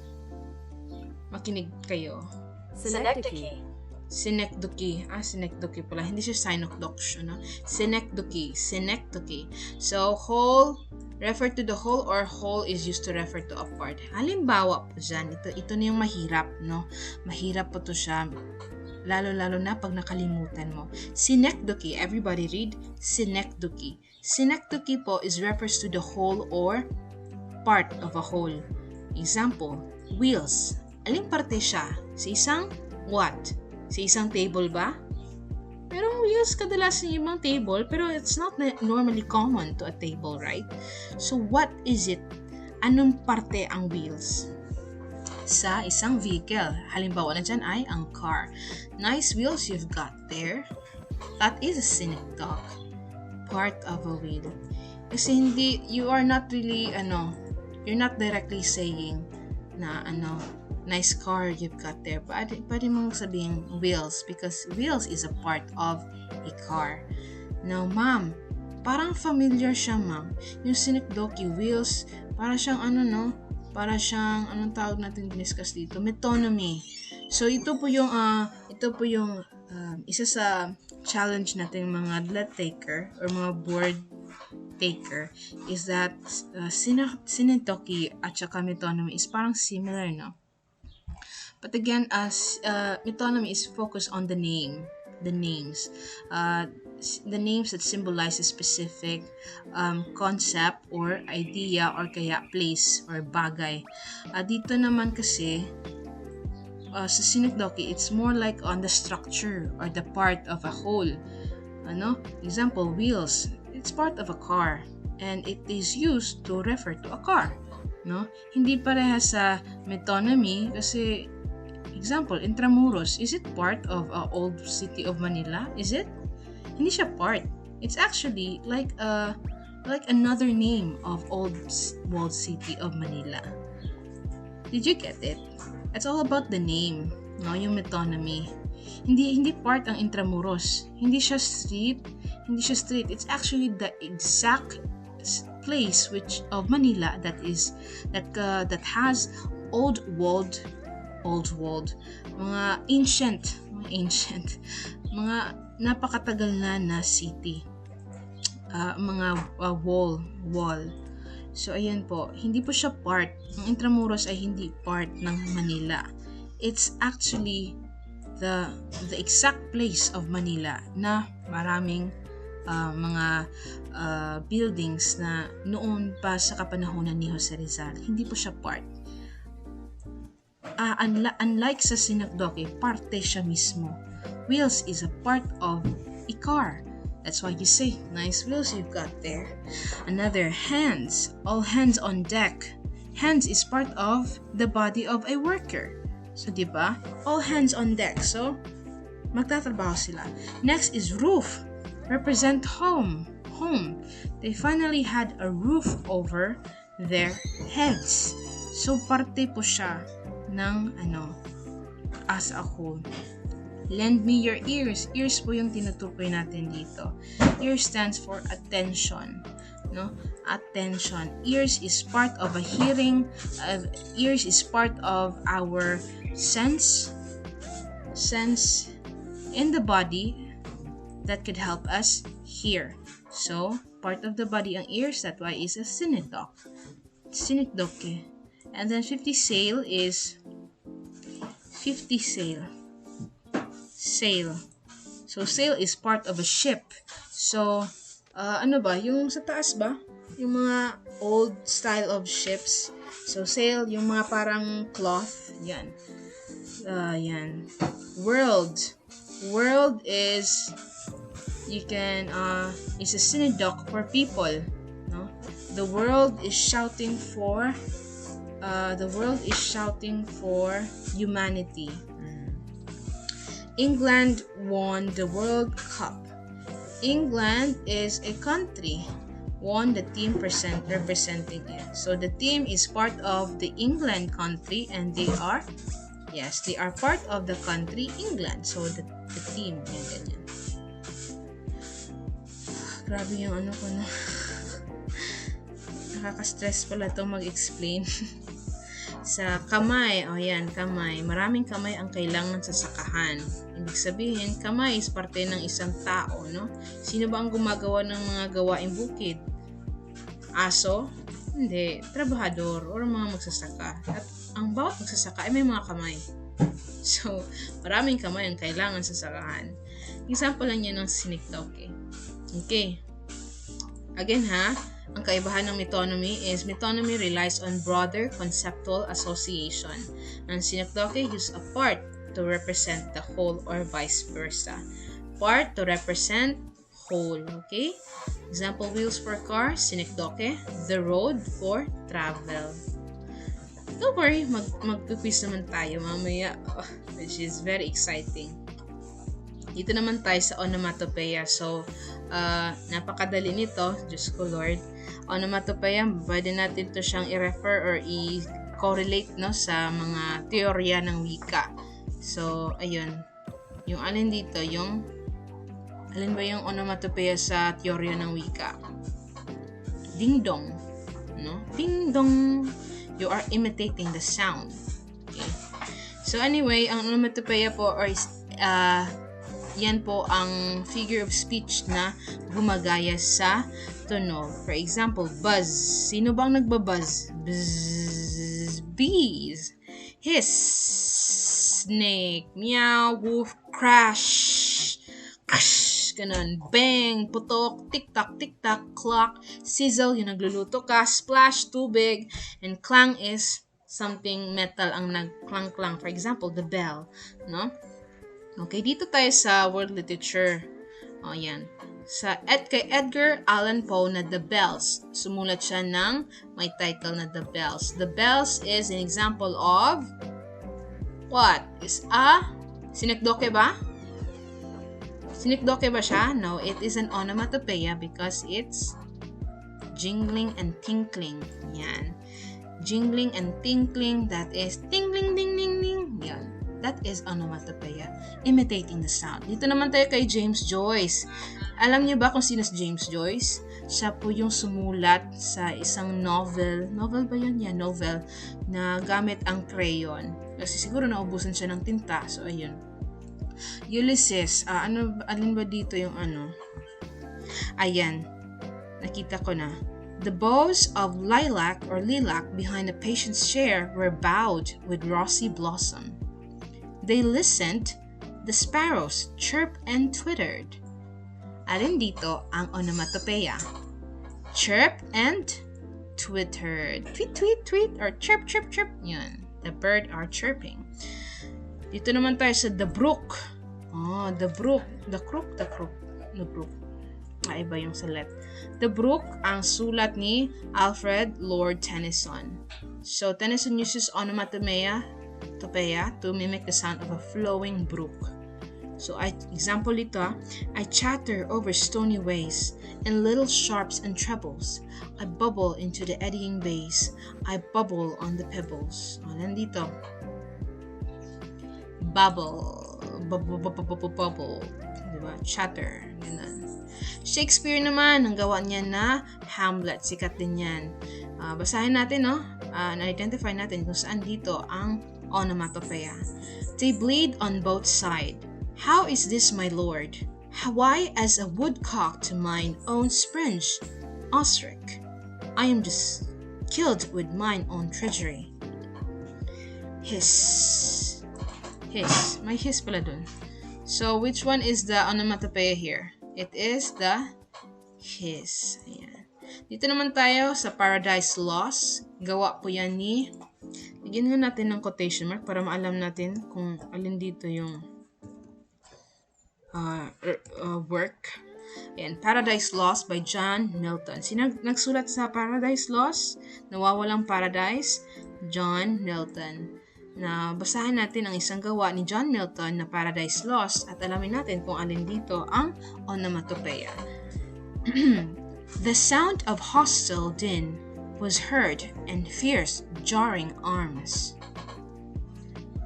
A: Makinig kayo.
B: Synecdoche.
A: Synecdoche. Synecdoche pala. Hindi siya synecdoche, no? Synecdoche. So, whole, refer to the whole, or whole is used to refer to a part. Halimbawa po dyan, ito na yung mahirap, no? Mahirap po to siya, lalo-lalo na pag nakalimutan mo. Synecdoche, everybody read, synecdoche. Synecdoche po is refers to the whole or part of a whole. Example, wheels. Aling parte siya? Sa isang what? Sa isang table ba? Pero wheels kadalasan yung mga table, pero it's not normally common to a table, right? So, what is it? Anong parte ang wheels? Sa isang vehicle. Halimbawa na dyan ay ang car. Nice wheels you've got there. That is a synecdoche. Part of a wheel. Kasi you are not really, you're not directly saying na, nice car you've got there. Pwede mong sabihin wheels because wheels is a part of a car. Now, ma'am, parang familiar siya, ma'am. Yung synecdoche, wheels, para siyang para siyang, anong tawag natin discuss dito? Metonymy. So, ito po yung isa sa challenge natin mga DLET taker or mga board taker is that synecdoche at saka metonymy is parang similar, no? But again, metonymy is focused on the names, the names that symbolize a specific concept or idea or kaya place or bagay. Dito naman kasi, sa synecdoche, it's more like on the structure or the part of a whole. Example, wheels. It's part of a car and it is used to refer to a car. No? Hindi parehas sa metonymy kasi example, Intramuros, is it part of old city of Manila? Is it? Hindi siya part. It's actually like another name of old walled city of Manila. Did you get it? It's all about the name, no? Yung metonymy. Hindi part ang Intramuros. Hindi siya street. It's actually the exact place of Manila that has old walled, mga ancient, mga napakatagal na city, mga wall. So, ayan po, hindi po siya part, ang Intramuros ay hindi part ng Manila. It's actually the exact place of Manila na maraming buildings na noon pa sa kapanahunan ni Jose Rizal. Hindi po siya part. Unlike sa Synecdoche, parte siya mismo. Wheels is a part of a car. That's why you say, nice wheels you've got there. Another, hands. All hands on deck. Hands is part of the body of a worker. So, di ba? All hands on deck. So, magtatrabaho sila. Next is roof. Represent home. Home. They finally had a roof over their heads. So, parte po siya ng as a whole. Lend me your ears. Ears po yung tinutukoy natin dito. Ear stands for attention. No? Attention. Ears is part of a hearing. Ears is part of our sense in the body that could help us hear. So, part of the body ang ears. That's why it's a synecdoche. Synecdoche. And then 50 sail is 50 sail. Sail. So, sail is part of a ship. So, yung sa taas ba? Yung mga old style of ships. So, sail, yung mga parang cloth. Yan. Yan. World. World is, is a synecdoche for people. No? The world is shouting for humanity. England won the World Cup. England is a country. Won the team representing it. So the team is part of the England country and they are part of the country England. So the team, ganyan. Grabe yung ko no. Nakaka-stress pala to mag-explain. Sa kamay, kamay. Maraming kamay ang kailangan sa sakahan. Ibig sabihin, kamay is parte ng isang tao, no? Sino ba ang gumagawa ng mga gawaing bukid? Aso? Hindi. Trabahador or mga magsasaka. At ang bawat magsasaka ay may mga kamay. So, maraming kamay ang kailangan sa sakahan. Example lang yan ng Synecdoche. Okay. Again ang kaibahan ng metonymy is metonymy relies on broader conceptual association. And Synecdoche use a part to represent the whole or vice versa. Part to represent whole. Okay? Example, wheels for car, Synecdoche. The road for travel. Don't worry, mag-quiz naman tayo mamaya, which is very exciting. Dito naman tayo sa onomatopoeia. So, napakadali nito. Diyos ko Lord. Onomatopoeia, pwede natin to siyang i-refer or i-correlate sa mga teorya ng wika. So, ayun. Yung alin dito, alin ba yung onomatopoeia sa teorya ng wika? Ding-dong. No? Ding-dong. You are imitating the sound. Okay. So, anyway, ang onomatopoeia po yan po ang figure of speech na gumagaya sa tunog. For example, buzz. Sino bang nagbabuzz? Buzz. Bees. Hiss. Snake. Meow. Wolf. Crash. Crash. Ganun. Bang. Putok. Tik-tak. Tik-tak. Clock. Sizzle. Yung nagluluto ka. Splash. Tubig. And clang is something metal ang nag-clang-clang. For example, the bell. No? Okay, dito tayo sa world literature. Yan. Kay Edgar Allan Poe na The Bells. Sumulat siya ng may title na The Bells. The Bells is an example of what? Is a Synecdoche ba? Synecdoche ba siya? No, it is an onomatopoeia because it's jingling and tinkling. Yan. Jingling and tinkling, that is tingling ding ding ding. Yan. That is onomatopoeia, imitating the sound. Dito naman tayo kay James Joyce. Alam niyo ba kung sino si James Joyce? Siya po yung sumulat sa isang novel. Novel ba yun? Yeah, novel. Na gamit ang crayon. Kasi siguro naubusan siya ng tinta. So, ayun. Ulysses. Alin ba dito yung Ayan. Nakita ko na. The boughs of lilac behind a patient's chair were bowed with rosy blossom. They listened, the sparrows chirped and twittered. Alin dito ang onomatopoeia? Chirp and twitter. Tweet, tweet, tweet, or chirp, chirp, chirp. Yan. The bird are chirping. Dito naman tayo sa the brook. Oh, the brook. The crook. The brook. Iba yung salat. The brook, ang sulat ni Alfred Lord Tennyson. So, Tennyson uses onomatopoeia to mimic the sound of a flowing brook. So, example ito, I chatter over stony ways, in little sharps and trebles. I bubble into the eddying bays. I bubble on the pebbles. O, nandito. Bubble. Bubble. Diba? Chatter. Ganun. Shakespeare naman, ang gawa niya na Hamlet. Sikat din yan. Basahin natin, no? Na-identify natin kung saan dito ang onomatopoeia. They bleed on both sides. How is this, my lord? Why as a woodcock to mine own springe? Ostrich, I am just killed with mine own treasury. Hiss. Hiss. May hiss pala dun. So, which one is the onomatopoeia here? It is the hiss. Ayan. Dito naman tayo sa Paradise Lost. Gawa po yan ni... Bigyan nga natin ng quotation mark para maalam natin kung alin dito yung work. Ayan, Paradise Lost by John Milton. Sino nagsulat sa Paradise Lost? Nawawalang Paradise? John Milton. Na basahin natin ang isang gawa ni John Milton na Paradise Lost at alamin natin kung alin dito ang onomatopoeia. The sound of hostile din was heard and fierce jarring arms.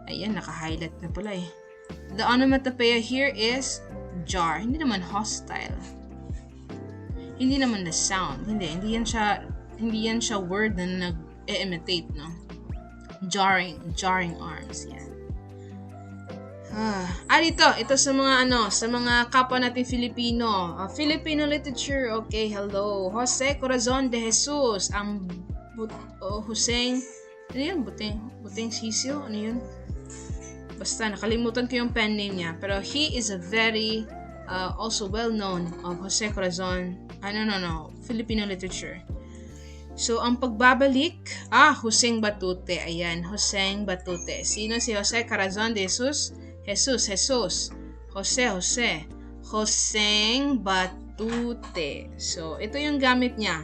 A: Ayan, naka-highlight na pala eh. The onomatopoeia here is jar. Hindi naman hostile. Hindi naman the sound. Hindi yan siya word na nag-imitate, no? Jarring arms. Yan. Ito sa mga kapwa natin Filipino. Filipino literature. Okay, hello. Jose Corazon de Jesus. Ang Huseng, ano yun? Buting Sisyo? Ano yun? Basta, nakalimutan ko yung pen name niya. Pero he is a very, also well-known of Jose Corazon. Filipino literature. So, ang pagbabalik, Huseng Batute. Ayan, Huseng Batute. Sino si Jose Corazon de Jesus? Jesus. Hoseng Batute. So, ito yung gamit niya.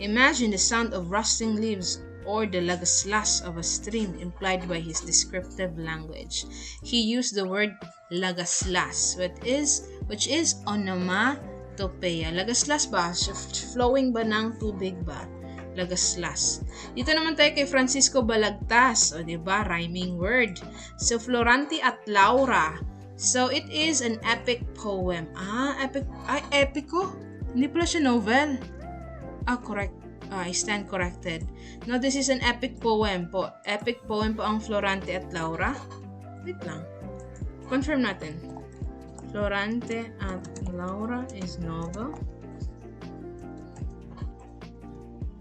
A: Imagine the sound of rusting leaves or the lagaslas of a stream implied by his descriptive language. He used the word lagaslas, which is onomatopoeia. Lagaslas ba? Flowing ba ng tubig ba? Lagaslas. Dito naman tayo kay Francisco Balagtas. O, diba? Rhyming word. So, Florante at Laura. So, it is an epic poem. Epico? Hindi pala siya novel. Correct. I stand corrected. No, this is an epic poem po. Epic poem po ang Florante at Laura. Wait lang. Confirm natin. Florante at Laura is novel.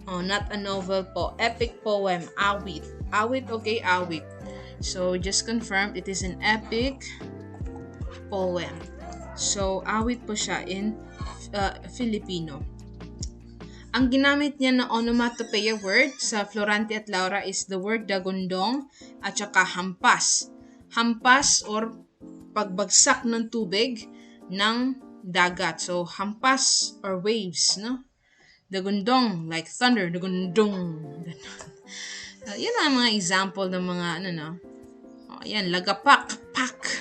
A: Not a novel po. Epic poem. Awit. Awit, okay, awit. So, just confirmed it is an epic poem. So, awit po siya in Filipino. Ang ginamit niya na onomatopoeia word sa Florante at Laura is the word dagundong at saka hampas. Hampas or pagbagsak ng tubig ng dagat. So, hampas or waves, no? Dagundong, like thunder, dagundong. Yan ang mga example ng mga, yan, lagapak, pak,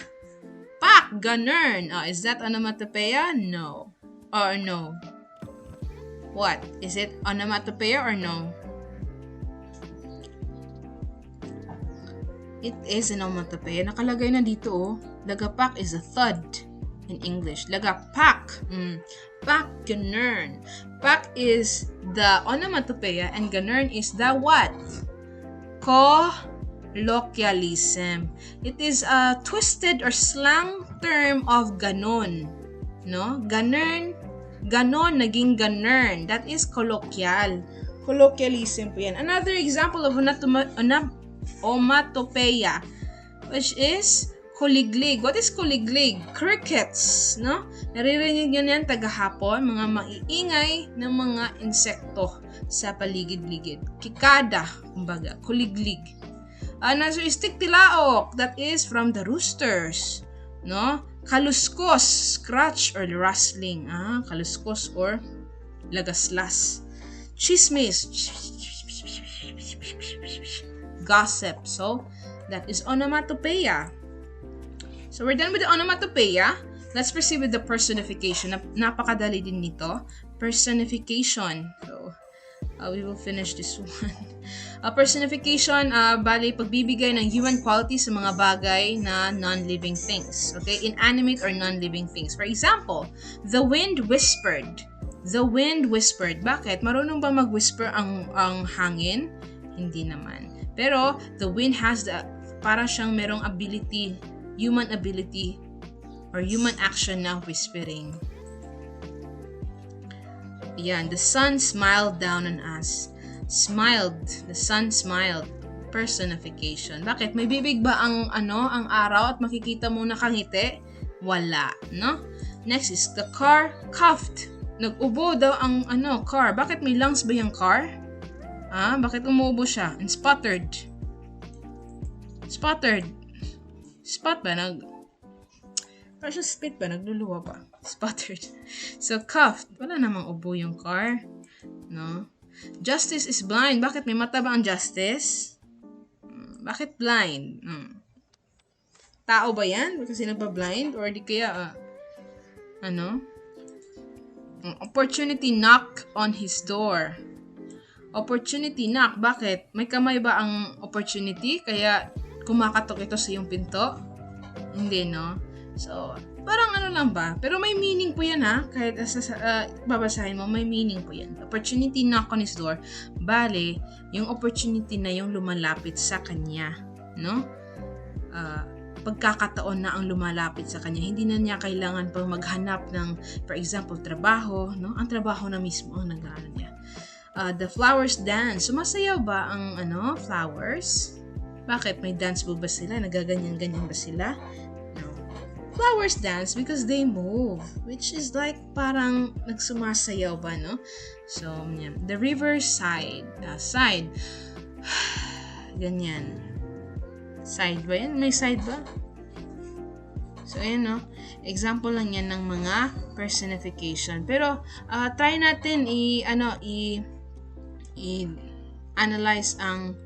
A: ganun. Is that onomatopoeia? No. Or no? What? Is it onomatopoeia or no? It is an onomatopoeia. Nakalagay na dito, lagapak is a thud in English. Lagapak. Pak, ganun. Pak is the onomatopoeia and ganun is the what? Colloquialism. It is a twisted or slang term of ganon. No? Ganon, naging ganun. That is colloquial. Colloquialism po yan. Another example of onomatopoeia, which is Kuliglig. What is kuliglig? Crickets, no? Naririnig nyo yan tagahapon, mga maiingay na mga insekto sa paligid-ligid. Kikada, kumbaga, kuliglig. Nasuistik tilaok, that is from the roosters, no? Kaluskos, scratch or rustling, kaluskos or lagaslas. Chismis, gossip. So, that is onomatopoeia. So, we're done with the onomatopoeia. Let's proceed with the personification. Napakadali din nito. Personification. So, we will finish this one. Personification, bali pagbibigay ng human quality sa mga bagay na non-living things. Okay? Inanimate or non-living things. For example, the wind whispered. The wind whispered. Bakit? Marunong ba mag-whisper ang hangin? Hindi naman. Pero, the wind has parang siyang merong ability, human ability, or human action na whispering. Yan, the sun smiled down on us. Smiled. The sun smiled. Personification. Bakit? May bibig ba ang araw at makikita mo nakangiti? Wala, no? Next is the car coughed. Nag-ubo daw ang car. Bakit may lungs ba yung car? Bakit umuubo siya? And sputtered. Sputtered. Spot ba? Parang spit ba? Nagluluwa ba? Sputtered. So, coughed. Wala namang ubo yung car. No? Justice is blind. Bakit? May mata ba ang justice? Bakit blind? Tao ba yan? Kasi nagpa-blind? Or di kaya, opportunity knock on his door. Opportunity knock. Bakit? May kamay ba ang opportunity? Kaya kumakatok ito sa iyong pinto? Hindi, no? So, parang lang ba? Pero may meaning po yan, ha? Kahit babasahin mo, may meaning po yan. Opportunity knock on his door. Bale, yung opportunity na yung lumalapit sa kanya, no? Pagkakataon na ang lumalapit sa kanya. Hindi na niya kailangan pang maghanap ng, for example, trabaho, no? Ang trabaho na mismo ang nag-aaral niya. The flowers dance. Sumasayaw ba ang flowers? Bakit? May dance ba sila? Nagaganyan-ganyan ba sila? No. Flowers dance because they move. Which is like parang nagsumasayaw ba, no? So, yan. The river side. Side. Ganyan. Side ba yan? May side ba? So, ayan, no? Example lang yan ng mga personification. Pero, try natin i-analyze ang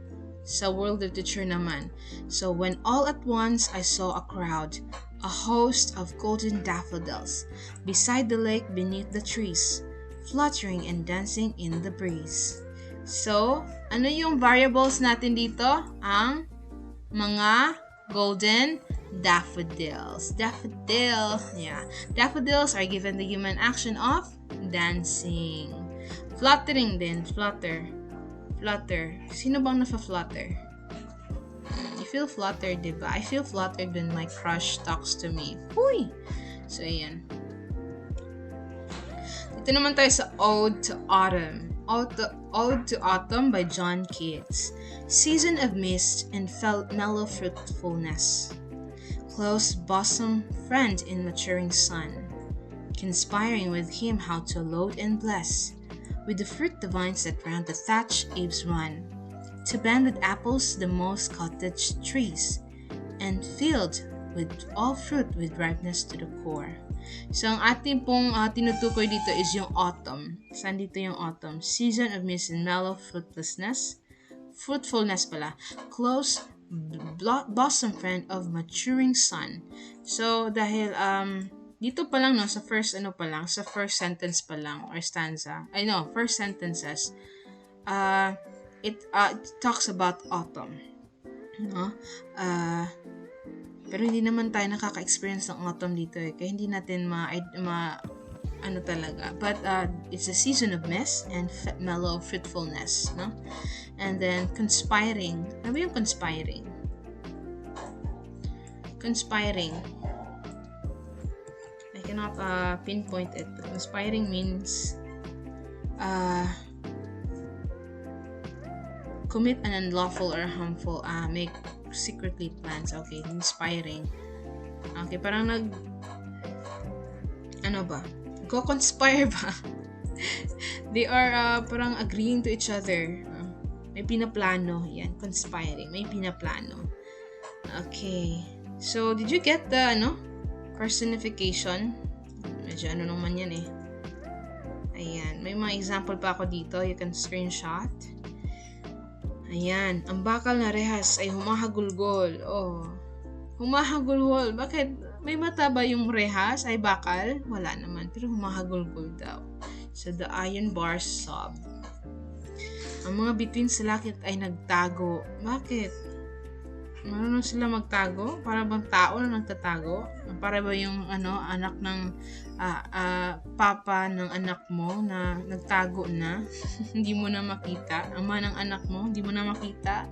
A: sa world literature naman. So, when all at once I saw a crowd, a host of golden daffodils, beside the lake beneath the trees, fluttering and dancing in the breeze. So, ano yung variables natin dito? Ang mga golden daffodils. Daffodils are given the human action of dancing. Fluttering din, flutter. Sino bang nafa-flutter? You feel fluttered, diba? I feel fluttered when my crush talks to me. Uy! So, ayan. Dito naman tayo sa Ode to Autumn. Ode to Autumn by John Keats. Season of mist and mellow fruitfulness. Close bosom friend in maturing sun. Conspiring with him how to load and bless. With the fruit the vines that round the thatch eaves run, to bend with apples the most cottage trees, and filled with all fruit with ripeness to the core. So, ang ating pong tinutukoy dito is yung autumn. Saan dito yung autumn? Season of mist and mellow fruitfulness pala. Close bosom friend of maturing sun. So, dahil dito pa lang, no, sa first sentence pa lang, or stanza, first sentences, it talks about autumn, no? Pero hindi naman tayo nakaka-experience ng autumn dito, kaya hindi natin talaga. But, it's a season of mist and mellow fruitfulness, no? And then, conspiring. Ano ba yung conspiring? Conspiring. I cannot pinpoint it, but conspiring means commit an unlawful or harmful, make secretly plans. Okay, inspiring. Okay, parang ano ba? Go-conspire ba? They are parang agreeing to each other. May pinaplano. Yan, conspiring. May pinaplano. Okay. So, did you get the, personification? Medyo ano naman yan eh. Ayan. May mga example pa ako dito. You can screenshot. Ayan. Ang bakal na rehas ay humahagulgol. Oh. Humahagulgol. Bakit? May mata ba yung rehas ay bakal? Wala naman. Pero humahagulgol daw. So, the iron bars sob. Ang mga bituin sa lakit ay nagtago. Bakit? Marunong sila magtago? Para bang tao na nagtatago? Para ba yung anak ng papa ng anak mo na nagtago na? Hindi mo na makita. Ama ng anak mo, hindi mo na makita.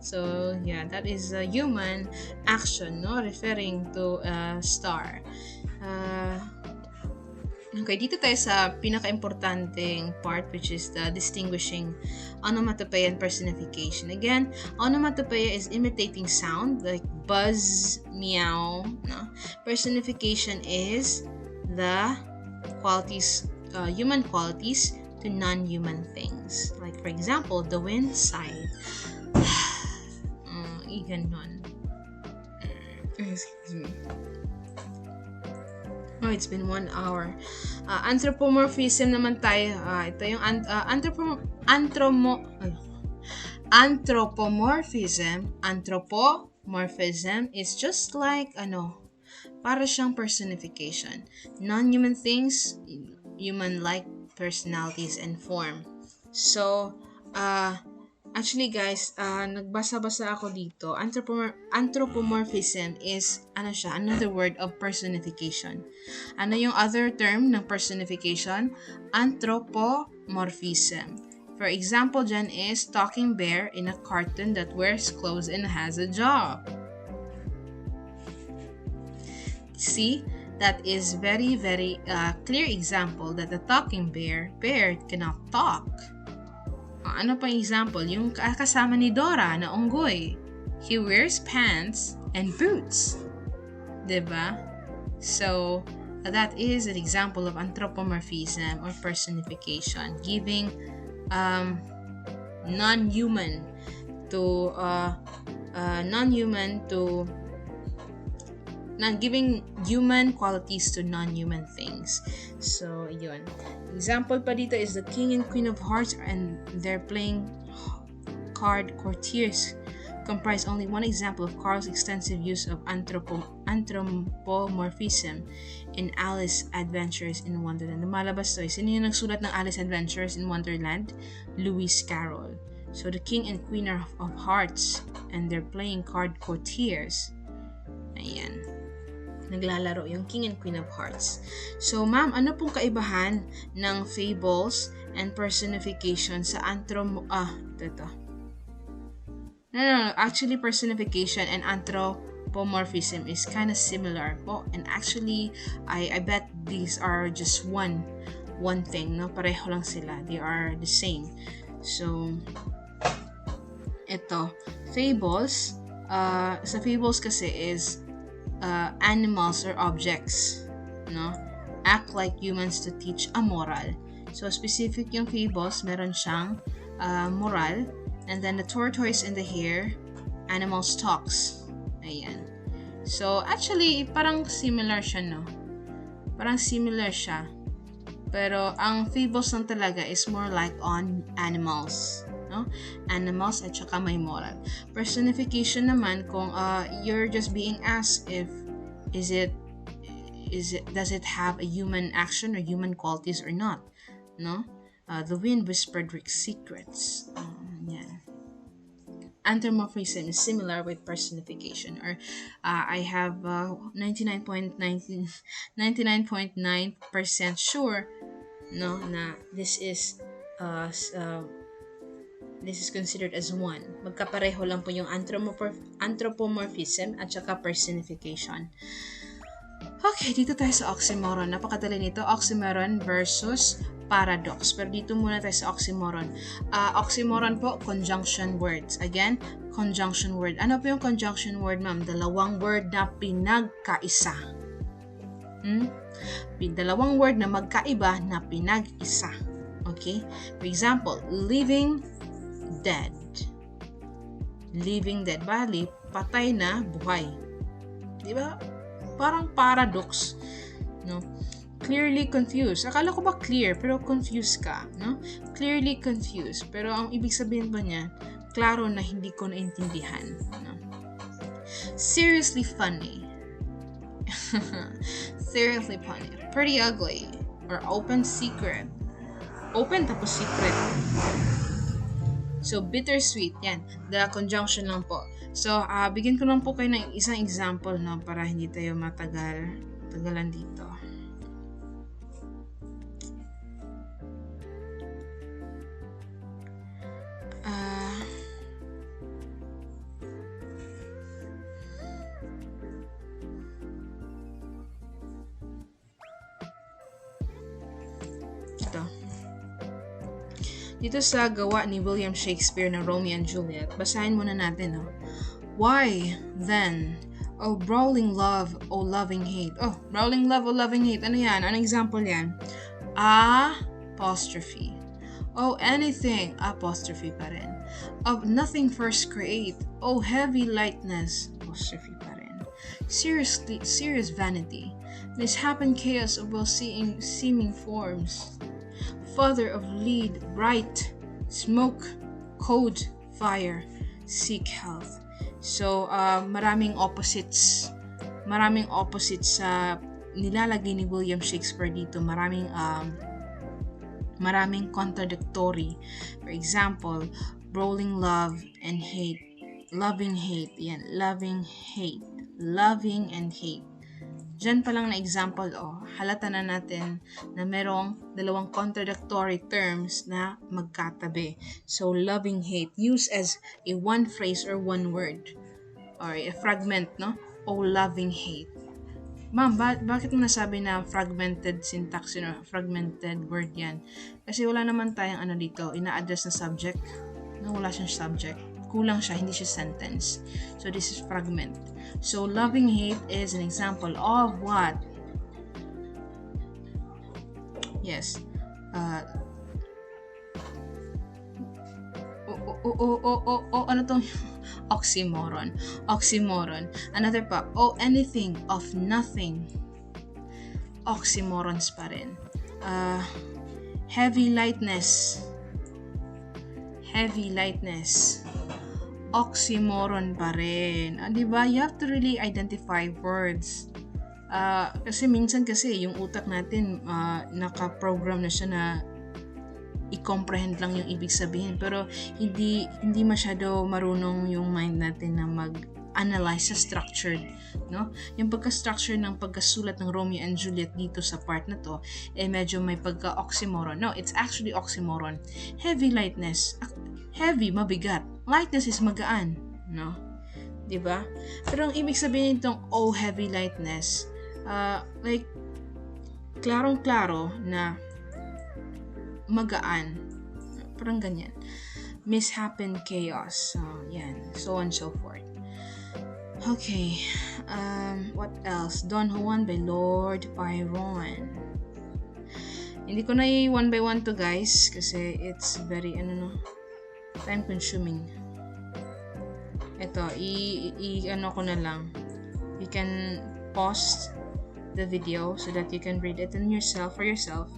A: So, yeah, that is a human action, no? Referring to a star. Okay, dito tayo sa pinaka-importanting part, which is the distinguishing onomatopoeia and personification. Again, onomatopoeia is imitating sound, like buzz, meow. No? Personification is the qualities, human qualities to non-human things. Like, for example, the wind sighed. Ganon. Excuse me. Oh, it's been 1 hour. Anthropomorphism naman tayo. Ito yung anthropomorphism. Anthropomorphism is just like, para siyang personification. Non-human things, human-like personalities and form. So, actually guys, nagbasa-basa ako dito. Anthropomorphism is, another word of personification. Ano yung other term ng personification? Anthropomorphism. For example dyan is, talking bear in a cartoon that wears clothes and has a job. See? That is very, very clear example that the talking bear cannot talk. Ano pang example? Yung kasama ni Dora na unggoy. He wears pants and boots. Diba? So, that is an example of anthropomorphism or personification. Giving non-human to giving human qualities to non-human things. So, yun. Example pa dito is the King and Queen of Hearts and they're playing card courtiers. Comprise only one example of Carl's extensive use of anthropomorphism in Alice Adventures in Wonderland. Lumalabas to. Sino yung nagsulat ng Alice Adventures in Wonderland? Lewis Carroll. So, the King and Queen of Hearts and they're playing card courtiers. Ayan. Naglalaro yung King and Queen of Hearts. So, ma'am, ano pong kaibahan ng fables and personification sa actually personification and anthropomorphism is kind of similar po. And actually, I bet these are just one thing, no? Pareho lang sila. They are the same. So, ito, fables, sa fables kasi is animals or objects, no, act like humans to teach a moral. So specific yung fables, meron siyang moral. And then the tortoise and the hare, animals talks. Ayan. So actually parang similar siya, no? Parang similar siya. Pero ang fables lang talaga is more like on animals. No? Animals at saka may moral. Personification naman kung you're just being asked if does it have a human action or human qualities or not, no? The wind whispered Rick's secrets. Yan. Anthropomorphism is similar with personification, or I have 99.9% sure, no, na this is considered as one. Magkapareho lang po yung anthropomorphism at saka personification. Okay, dito tayo sa oxymoron. Napakadali nito. Oxymoron versus paradox. Pero dito muna tayo sa oxymoron. Oxymoron po, conjunction words. Again, conjunction word. Ano po yung conjunction word, ma'am? Dalawang word na pinagkaisa. Dalawang word na magkaiba na pinag-isa. Okay? For example, living, dead. Living, dead. Bali, patay na, buhay. Diba? Parang paradox. No? Clearly confused. Akala ko ba clear, pero confused ka. No? Clearly confused. Pero ang ibig sabihin ba niya, klaro na hindi ko naintindihan. No? Seriously funny. Seriously funny. Pretty ugly. Or open secret. Open tapos secret. So, bittersweet. Yan. The conjunction lang po. So, bigyan ko lang po kayo ng isang example, no, para hindi tayo tagalan dito. Dito sa gawa ni William Shakespeare na Romeo and Juliet, basahin muna natin, no? Why, then, oh brawling love, oh loving hate. Oh, brawling love, oh loving hate. Ano yan? Anong example yan? Apostrophe. Oh, anything, apostrophe pa rin. Of nothing first create, oh heavy lightness, apostrophe pa rin. Serious vanity, misshapen chaos of well-seeing seeming forms. Father of lead, bright, smoke, cold, fire, seek health. So, maraming opposites. Maraming opposites sa nilalagay ni William Shakespeare dito. Maraming contradictory. For example, brawling love and hate. Loving hate. Yan, loving hate. Loving and hate. Diyan pa lang na example, halata na natin na merong dalawang contradictory terms na magkatabi. So, loving hate, used as a one phrase or one word. Or a fragment, no? Oh, loving hate. Ma'am, bakit mo nasabi na fragmented syntax or fragmented word yan? Kasi wala naman tayong dito, ina-address na subject. No, wala siyang subject. Kulang siya, hindi siya sentence. So, this is fragment. So, loving hate is an example of what? Yes. Ano tong oxymoron? Oxymoron. Another pa. Oh, anything of nothing. Oxymorons pa rin. Heavy lightness. Heavy lightness. Oxymoron pa rin. Diba? You have to really identify words. Kasi minsan yung utak natin naka-program na siya na i-comprehend lang yung ibig sabihin. Pero hindi masyado marunong yung mind natin na mag-analyze sa structured. No? Yung pagka-structure ng pagkasulat ng Romeo and Juliet dito sa part na to, medyo may pagka-oxymoron. No, it's actually oxymoron. Heavy lightness. Heavy, mabigat. Lightness is magaan, no? 'Di ba? Pero ang ibig sabihin nitong heavy lightness, like klarong-klaro na magaan. Parang ganyan. Misshapen chaos. So, yan. So on and so forth. Okay. What else? Don Juan by Lord Byron. Hindi ko na one by one to, guys, kasi it's very time consuming. Ito, ko na lang. You can pause the video so that you can read it for yourself.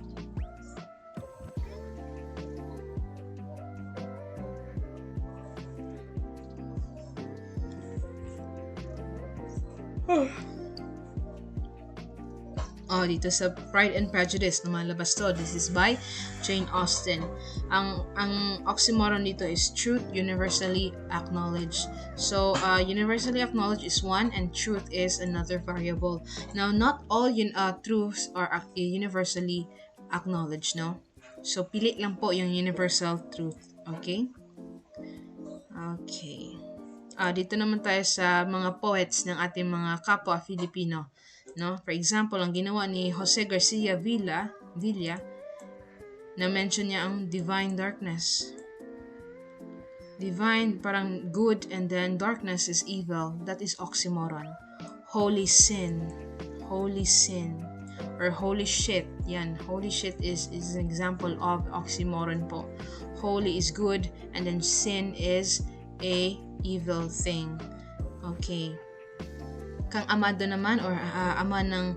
A: Dito sa Pride and Prejudice, lumalabas to. This is by Jane Austen. Ang oxymoron dito is truth universally acknowledged. So, universally acknowledged is one and truth is another variable. Now, not all truths are universally acknowledged, no? So, pili lang po yung universal truth. Okay? Okay. Dito naman tayo sa mga poets ng ating mga kapwa Filipino. No? For example, ang ginawa ni Jose Garcia Villa, Na-mention niya ang divine darkness. Divine, parang good, and then darkness is evil. That is oxymoron. Holy sin. Holy sin. Or holy shit. Yan. Holy shit is an example of oxymoron po. Holy is good, and then sin is a evil thing. Okay. Kang amado naman, or ama ng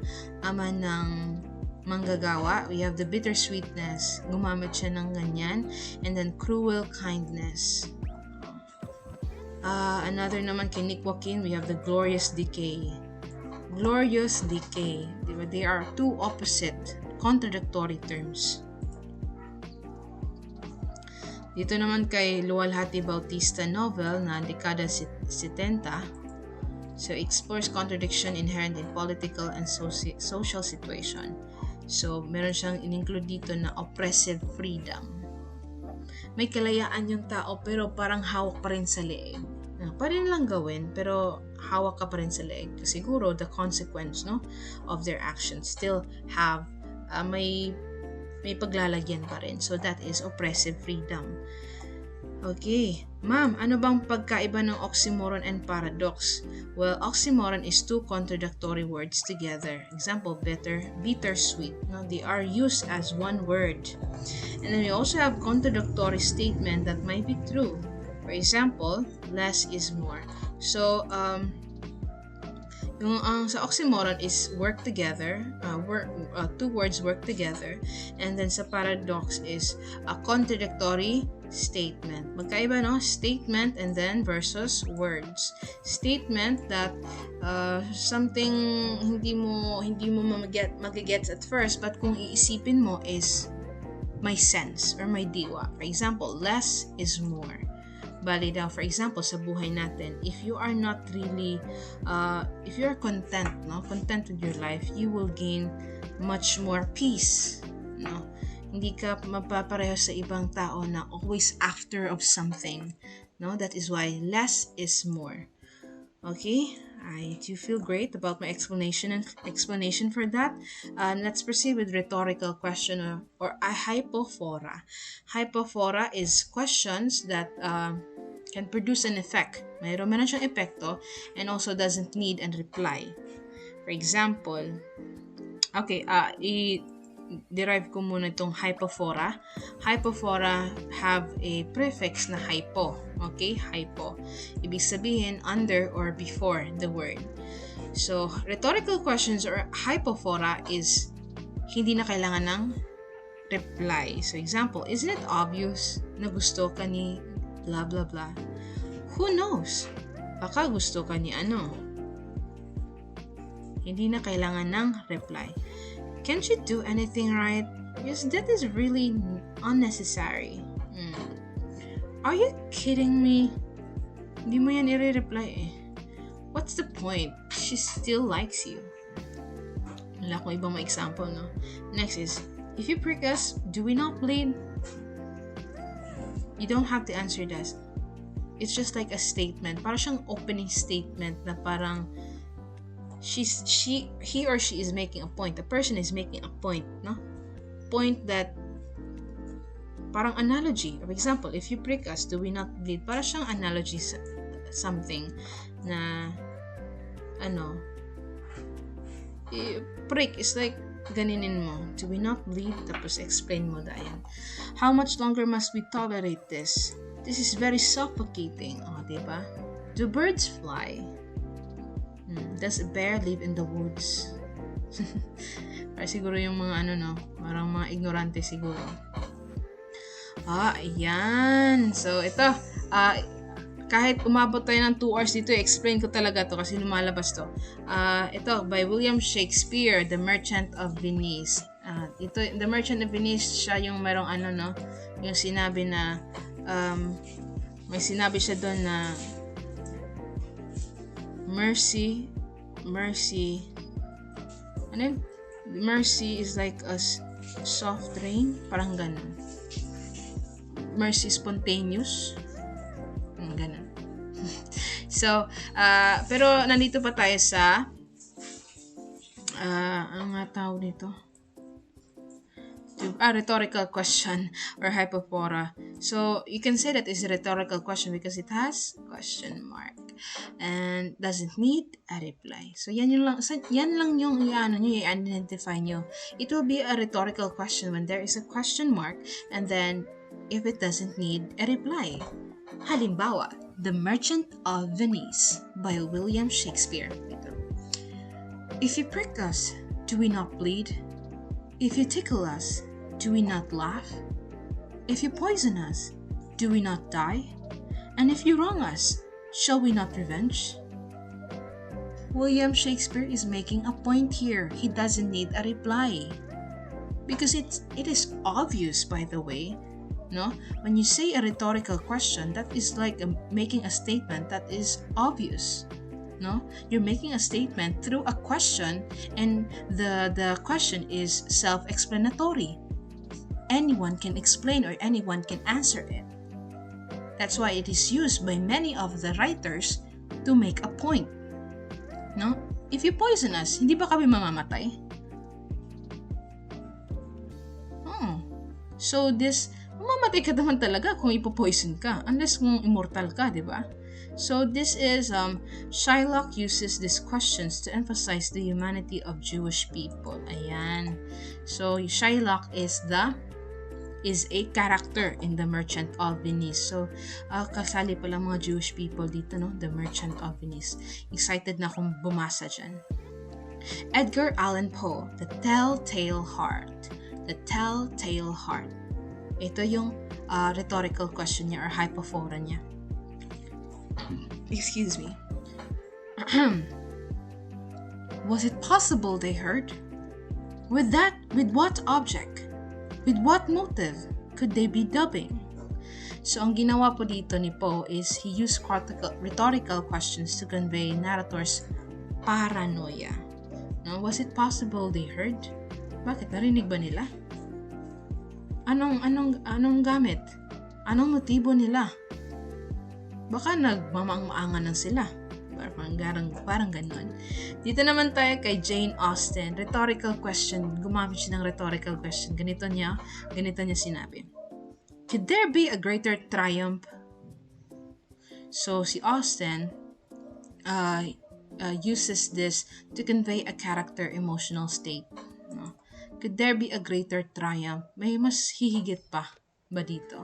A: manggagawa, we have the bittersweetness. Gumamit siya ng ganyan. And then cruel kindness. Another naman kay Nick Joaquin, we have the glorious decay. Glorious decay. Diba? They are two opposite, contradictory terms. Dito naman kay Luwalhati Bautista novel na Dekada 70. So, explores contradiction inherent in political and social situation. So, meron siyang in-include dito na oppressive freedom. May kalayaan yung tao pero parang hawak pa rin sa leeg. Pwede lang gawin pero hawak ka pa rin sa leeg. Siguro the consequence of their actions still have may paglalagyan pa rin. So that is oppressive freedom. Okay. Ma'am, ano bang pagkaiba ng oxymoron and paradox? Well, oxymoron is two contradictory words together. Example, bittersweet. They are used as one word. And then we also have contradictory statement that might be true. For example, less is more. So, yung sa oxymoron is work together, two words work together, and then sa paradox is a contradictory statement. Magkaiba, statement and then versus words. Statement that something hindi mo magigets at first, but kung iisipin mo is may sense or may diwa. For example, less is more. Bali daw, for example, sa buhay natin, if you are not really, if you are content with your life, you will gain much more peace. Hindi ka mapapareho sa ibang tao na always after of something. That is why less is more. Okay, I do feel great about my explanation for that. Let's proceed with rhetorical question or a hypophora. Hypophora is questions that can produce an effect. Mayroon siyang epekto and also doesn't need a reply. For example, okay, i-derive ko muna itong hypophora. Hypophora have a prefix na hypo. Okay, hypo. Ibig sabihin under or before the word. So, rhetorical questions or hypophora is hindi na kailangan ng reply. So, example, isn't it obvious na gusto ka ni blah blah blah? Who knows? Baka gusto ka ni ano. Hindi na kailangan ng reply. Can't you do anything right? Yes, that is really unnecessary. Are you kidding me? Hindi mo yan i-reply eh. What's the point? She still likes you. Wala ko ibang example, no? Next is, if you prick us, do we not bleed? You don't have to answer that. It's just like a statement. Parang siyang opening statement na parang he or she is making a point. The person is making a point, no? Point that parang analogy. For example, if you prick us, do we not bleed? Parang siyang analogy sa something na prick is like ganinin mo. Do we not bleed? Tapos explain mo dayan. How much longer must we tolerate this? This is very suffocating. Diba? Do birds fly? Does a bear live in the woods? Para siguro yung mga parang mga ignorante siguro. Ayan. So, ito. Kahit umabot tayo ng 2 hours dito, explain ko talaga to kasi lumalabas to. Ito, by William Shakespeare, The Merchant of Venice. The Merchant of Venice, siya yung merong yung sinabi na, may sinabi siya doon na, mercy, mercy is like a soft rain, parang ganun. Mercy spontaneous, ganun. So, pero nandito pa tayo sa ang tawag nito. a rhetorical question or hypophora. So you can say that it's a rhetorical question because it has question mark and doesn't need a reply. So yan lang yung i-identify nyo. It will be a rhetorical question when there is a question mark and then if it doesn't need a reply. Halimbawa, The Merchant of Venice by William Shakespeare. If you prick us, do we not bleed? If you tickle us, do we not laugh? If you poison us, do we not die? And if you wrong us, shall we not revenge? William Shakespeare is making a point here. He doesn't need a reply. Because it is obvious, by the way. No? When you say a rhetorical question, that is like making a statement that is obvious. No? You're making a statement through a question, and the question is self-explanatory. Anyone can explain or anyone can answer it. That's why it is used by many of the writers to make a point. No? If you poison us, hindi ba kami mamamatay? So mamamatay ka naman talaga kung ipopoison ka, unless kung immortal ka, di ba? So this is, Shylock uses these questions to emphasize the humanity of Jewish people. Ayan. So Shylock is a character in The Merchant of Venice. So kasali pala mga Jewish people dito, no? The Merchant of Venice. Excited na akong bumasa dyan. Edgar Allan Poe, The Telltale Heart. The Telltale Heart. Ito yung rhetorical question niya or hypophora niya. Excuse me. Was it possible they heard? With what object? With what motive could they be dubbing? So ang ginawa po dito ni Poe is he used rhetorical questions to convey narrator's paranoia. No, was it possible they heard? Bakit? Narinig ba nila? Anong gamit? Anong motibo nila? Baka nagmamaang-maangan lang sila. Parang ganun. Dito naman tayo kay Jane Austen. Rhetorical question. Gumamit siya ng rhetorical question. Ganito niya sinabi. Could there be a greater triumph? So si Austen uses this to convey a character emotional state. No? Could there be a greater triumph? May mas hihigit pa ba dito?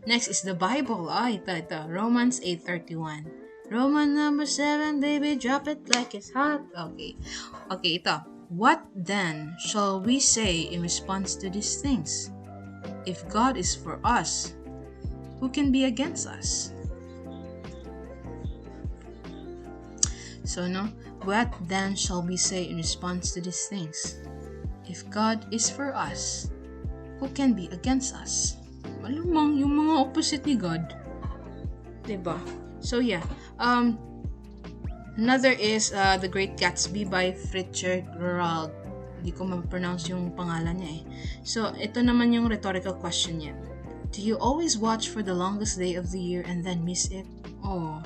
A: Next is the Bible. Ito. Romans 8:31. Roman number 7, baby, drop it like it's hot. Okay, ito. What then shall we say in response to these things? If God is for us, who can be against us? So, no? What then shall we say in response to these things? If God is for us, who can be against us? Malamang yung mga opposite ni God. Diba? So yeah. Another is The Great Gatsby by Richard Gerald. Hindi ko ma-pronounce yung pangalan niya eh. So ito naman yung rhetorical question niya. Do you always watch for the longest day of the year and then miss it? Oh,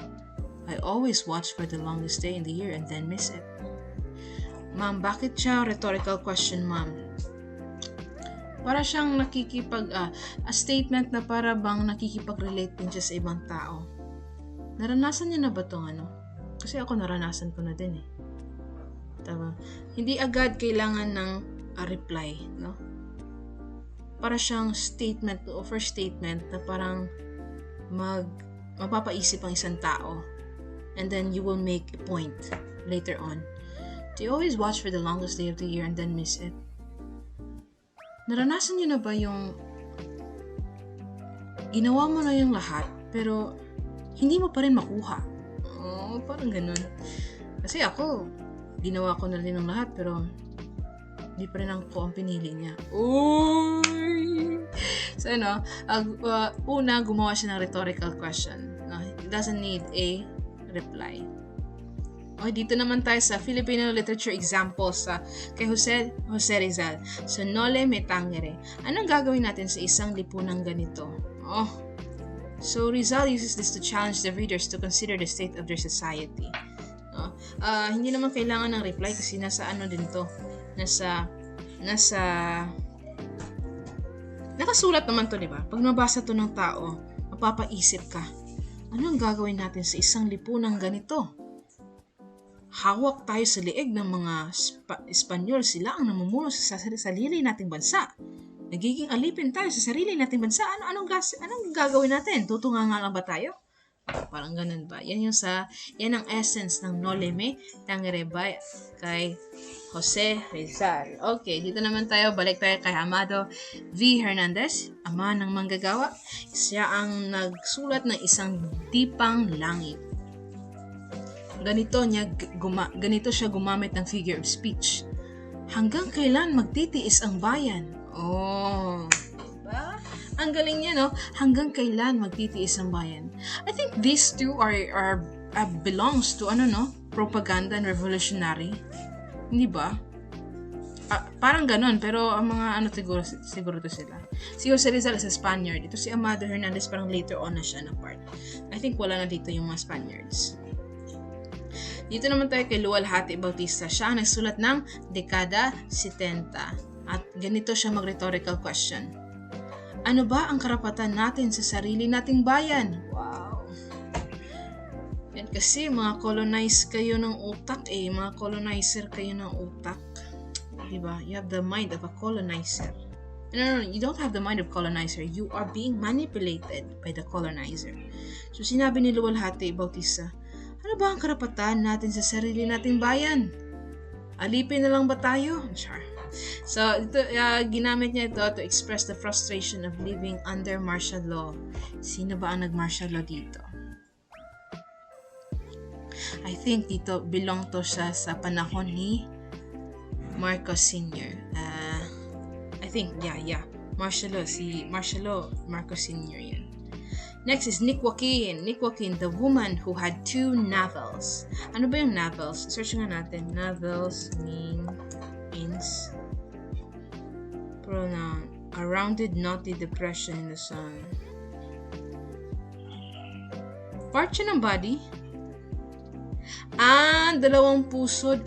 A: I always watch for the longest day in the year and then miss it. Ma'am, bakit siya rhetorical question, ma'am? Para siyang a statement na para bang nakikipag-relate din siya sa ibang tao. Naranasan niya na ba itong ano? Kasi ako naranasan ko na din eh. Tama. Hindi agad kailangan ng reply, no? Para siyang statement o first statement na parang mapapaisip ang isang tao. And then you will make a point later on. Do you always watch for the longest day of the year and then miss it? Naranasan niyo na ba yung ginawa mo na yung lahat pero hindi mo pa rin makuha? Oh, parang ganun. Kasi ako, ginawa ko na rin ang lahat pero hindi pa rin ako ang pinili niya. Uy! So una, gumawa siya ng rhetorical question. No, it doesn't need a reply. Okay, dito naman tayo sa Filipino literature examples kay Jose Rizal. So, nole me tangere. Anong gagawin natin sa isang lipunang ganito? So Rizal uses this to challenge the readers to consider the state of their society. Hindi naman kailangan ng reply kasi nasa din to. Nasa nakasulat naman to, di ba? Pag nabasa to ng tao, mapapaisip ka, ano ang gagawin natin sa isang lipunang ganito? Hawak tayo sa liig ng mga Espanyol, sila ang namumuno sa sarili nating bansa. Nagiging alipin tayo sa sarili nating bansa. Anong gagawin natin? Tutunganga lang ba tayo? Parang ganun ba? Yan ang essence ng Noli Me Tangere kay Jose Rizal. Okay, dito naman tayo. Balik tayo kay Amado V. Hernandez, ama ng manggagawa. Siya ang nagsulat ng isang dipang langit. Ganito siya gumamit ng figure of speech. Hanggang kailan magtitiis ang bayan? Oh, diba? Ang galing niya, no? Hanggang kailan magtitiis ang bayan? I think these two are belongs to propaganda and revolutionary. Hindi ba? Parang ganun, pero ang mga siguro to sila. Si Jose Rizal is a Spaniard. Ito si Amado Hernandez, parang later on na siya na part. I think wala na dito yung mga Spaniards. Dito naman tayo kay Luwalhati Bautista. Siya ang nagsulat ng dekada 70. At ganito siya mag-rhetorical question. Ano ba ang karapatan natin sa sarili nating bayan? Wow! Yan kasi mga colonize kayo ng utak mga colonizer kayo ng utak. Diba? You have the mind of a colonizer. No, you don't have the mind of colonizer. You are being manipulated by the colonizer. So sinabi ni Luwalhati Bautista, ano ba ang karapatan natin sa sarili nating bayan? Alipin na lang ba tayo? Sure. So, ginamit niya ito to express the frustration of living under martial law. Sino ba ang nag-martial law dito? I think dito belong to siya sa panahon ni Marcos Sr. I think, yeah. Martial law, Marcos Sr. yan. Next is Nick Joaquin. Nick Joaquin, the woman who had 2 novels. Ano ba yung novels? Search nga natin. Novels means pronoun. A rounded, knotty depression in the sun. Part siya ng body. Dalawang pusod.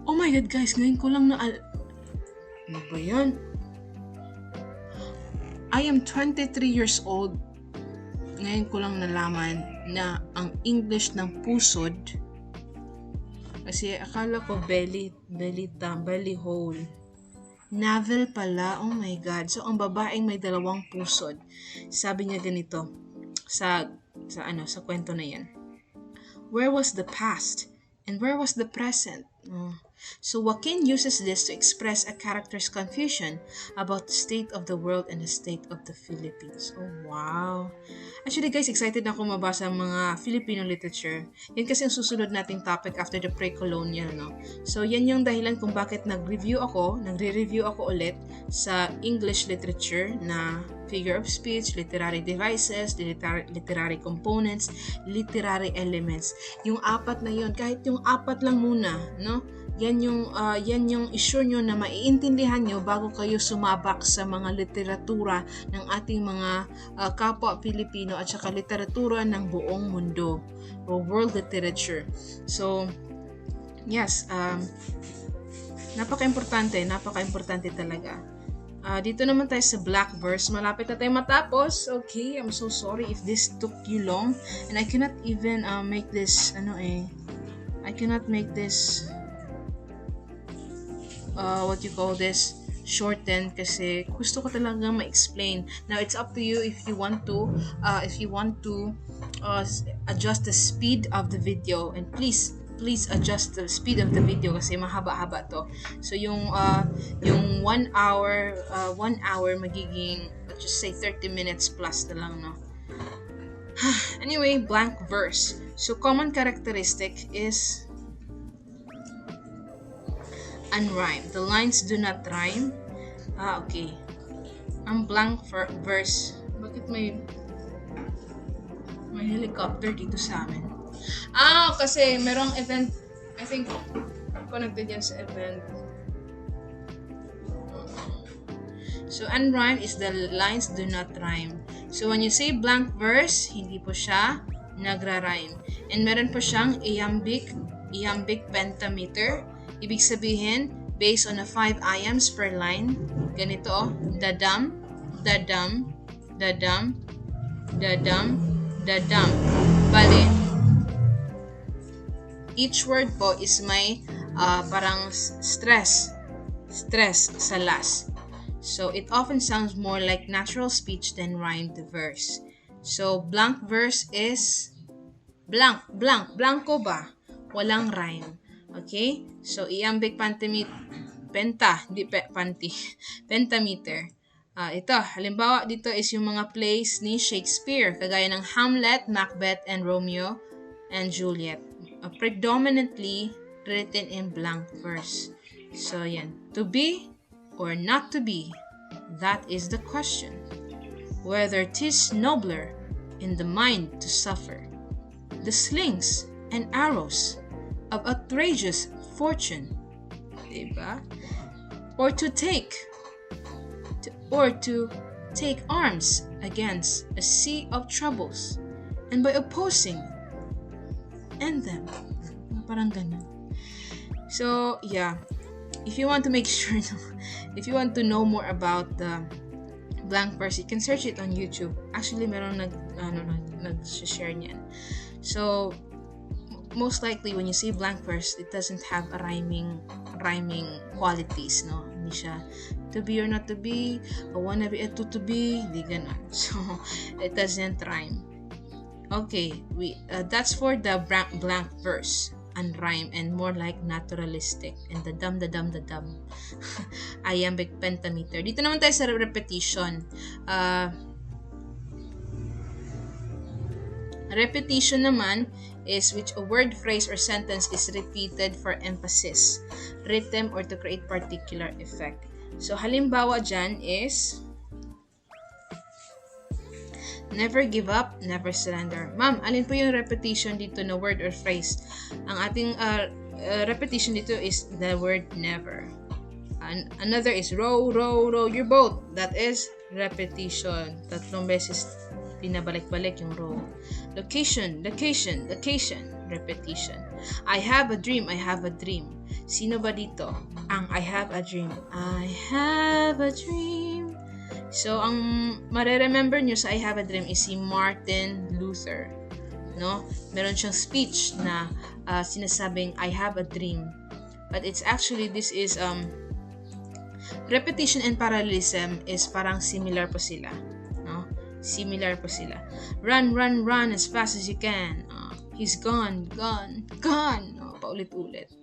A: Oh my God, guys. Ngayon ko lang ano ba yan? I am 23 years old. Ngayon ko lang nalaman na ang English ng pusod, kasi akala ko belly hole. Navel pala. Oh my God. So, ang babaeng may 2 pusod. Sabi niya ganito sa kwento na yan. Where was the past? And where was the present? So Joaquin uses this to express a character's confusion about the state of the world and the state of the Philippines. Oh, wow. Actually, guys, excited na ako mabasa ang mga Filipino literature. Yan kasi ang susunod nating topic after the pre-colonial, no? So, yan yung dahilan kung bakit nagre-review ako ulit sa English literature na figure of speech, literary devices, literary components, literary elements. Yung 4 na yun, kahit yung 4 lang muna, no? Yan yung issue nyo na maiintindihan nyo bago kayo sumabak sa mga literatura ng ating mga kapwa Pilipino at saka literatura ng buong mundo o world literature. So, yes, napaka-importante talaga. Dito naman tayo sa black verse. Malapit na tayo matapos. Okay, I'm so sorry if this took you long. And I cannot even make this, shorten kasi gusto ko talaga ma-explain. Now, it's up to you if you want to adjust the speed of the video, and please adjust the speed of the video kasi mahaba-haba to. So yung 1 hour magiging, let's just say 30 minutes plus na lang, no? Anyway, blank verse. So common characteristic is unrhymed. The lines do not rhyme. Okay. Ang blank verse. Bakit may helicopter dito sa amin? Kasi merong event. I think connected yan sa event. So, unrhymed is the lines do not rhyme. So, when you say blank verse, hindi po siya nagra-rhyme. And meron po siyang iambic pentameter, Ibig sabihin, based on the 5 iambs per line, ganito, dadam, dadam, dadam, dadam, dadam. Bali, each word po is may parang stress sa last. So it often sounds more like natural speech than rhymed verse. So blank verse is blank, blanco ba? Walang rhyme. Okay? So iambic pentameter. Ito, halimbawa dito is yung mga plays ni Shakespeare, kagaya ng Hamlet, Macbeth, and Romeo and Juliet. Predominantly written in blank verse. So yan, to be or not to be, that is the question. Whether 'tis nobler in the mind to suffer the slings and arrows of outrageous fortune, diba? Or to take arms against a sea of troubles, and by opposing end them. Parang ganun. So, yeah. If you want to make sure, if you want to know more about the blank verse, you can search it on YouTube. Actually, meron nag-share niyan. So, most likely when you see blank verse, it doesn't have a rhyming qualities, no? Hindi siya to be or not to be, a wanna be, a to be, hindi ganun. So, it doesn't rhyme. Okay, that's for the blank verse, unrhymed and more like naturalistic, and the dum iambic pentameter. Dito naman tayo sa repetition. Repetition naman is which a word, phrase, or sentence is repeated for emphasis, rhythm, or to create particular effect. So, halimbawa dyan is never give up, never surrender. Ma'am, alin po yung repetition dito na word or phrase? Ang ating repetition dito is the word never. Another is row your boat. That is repetition. 3 beses pinabalik-balik yung row. Location, repetition. I have a dream. Sino ba dito? Ang I have a dream. I have a dream. So, ang mareremember nyo sa I have a dream is si Martin Luther. No? Meron siyang speech na sinasabing I have a dream. But it's actually, this is repetition and parallelism is parang similar po sila. No? Similar po sila. Run as fast as you can. He's gone. No? Paulit-ulit.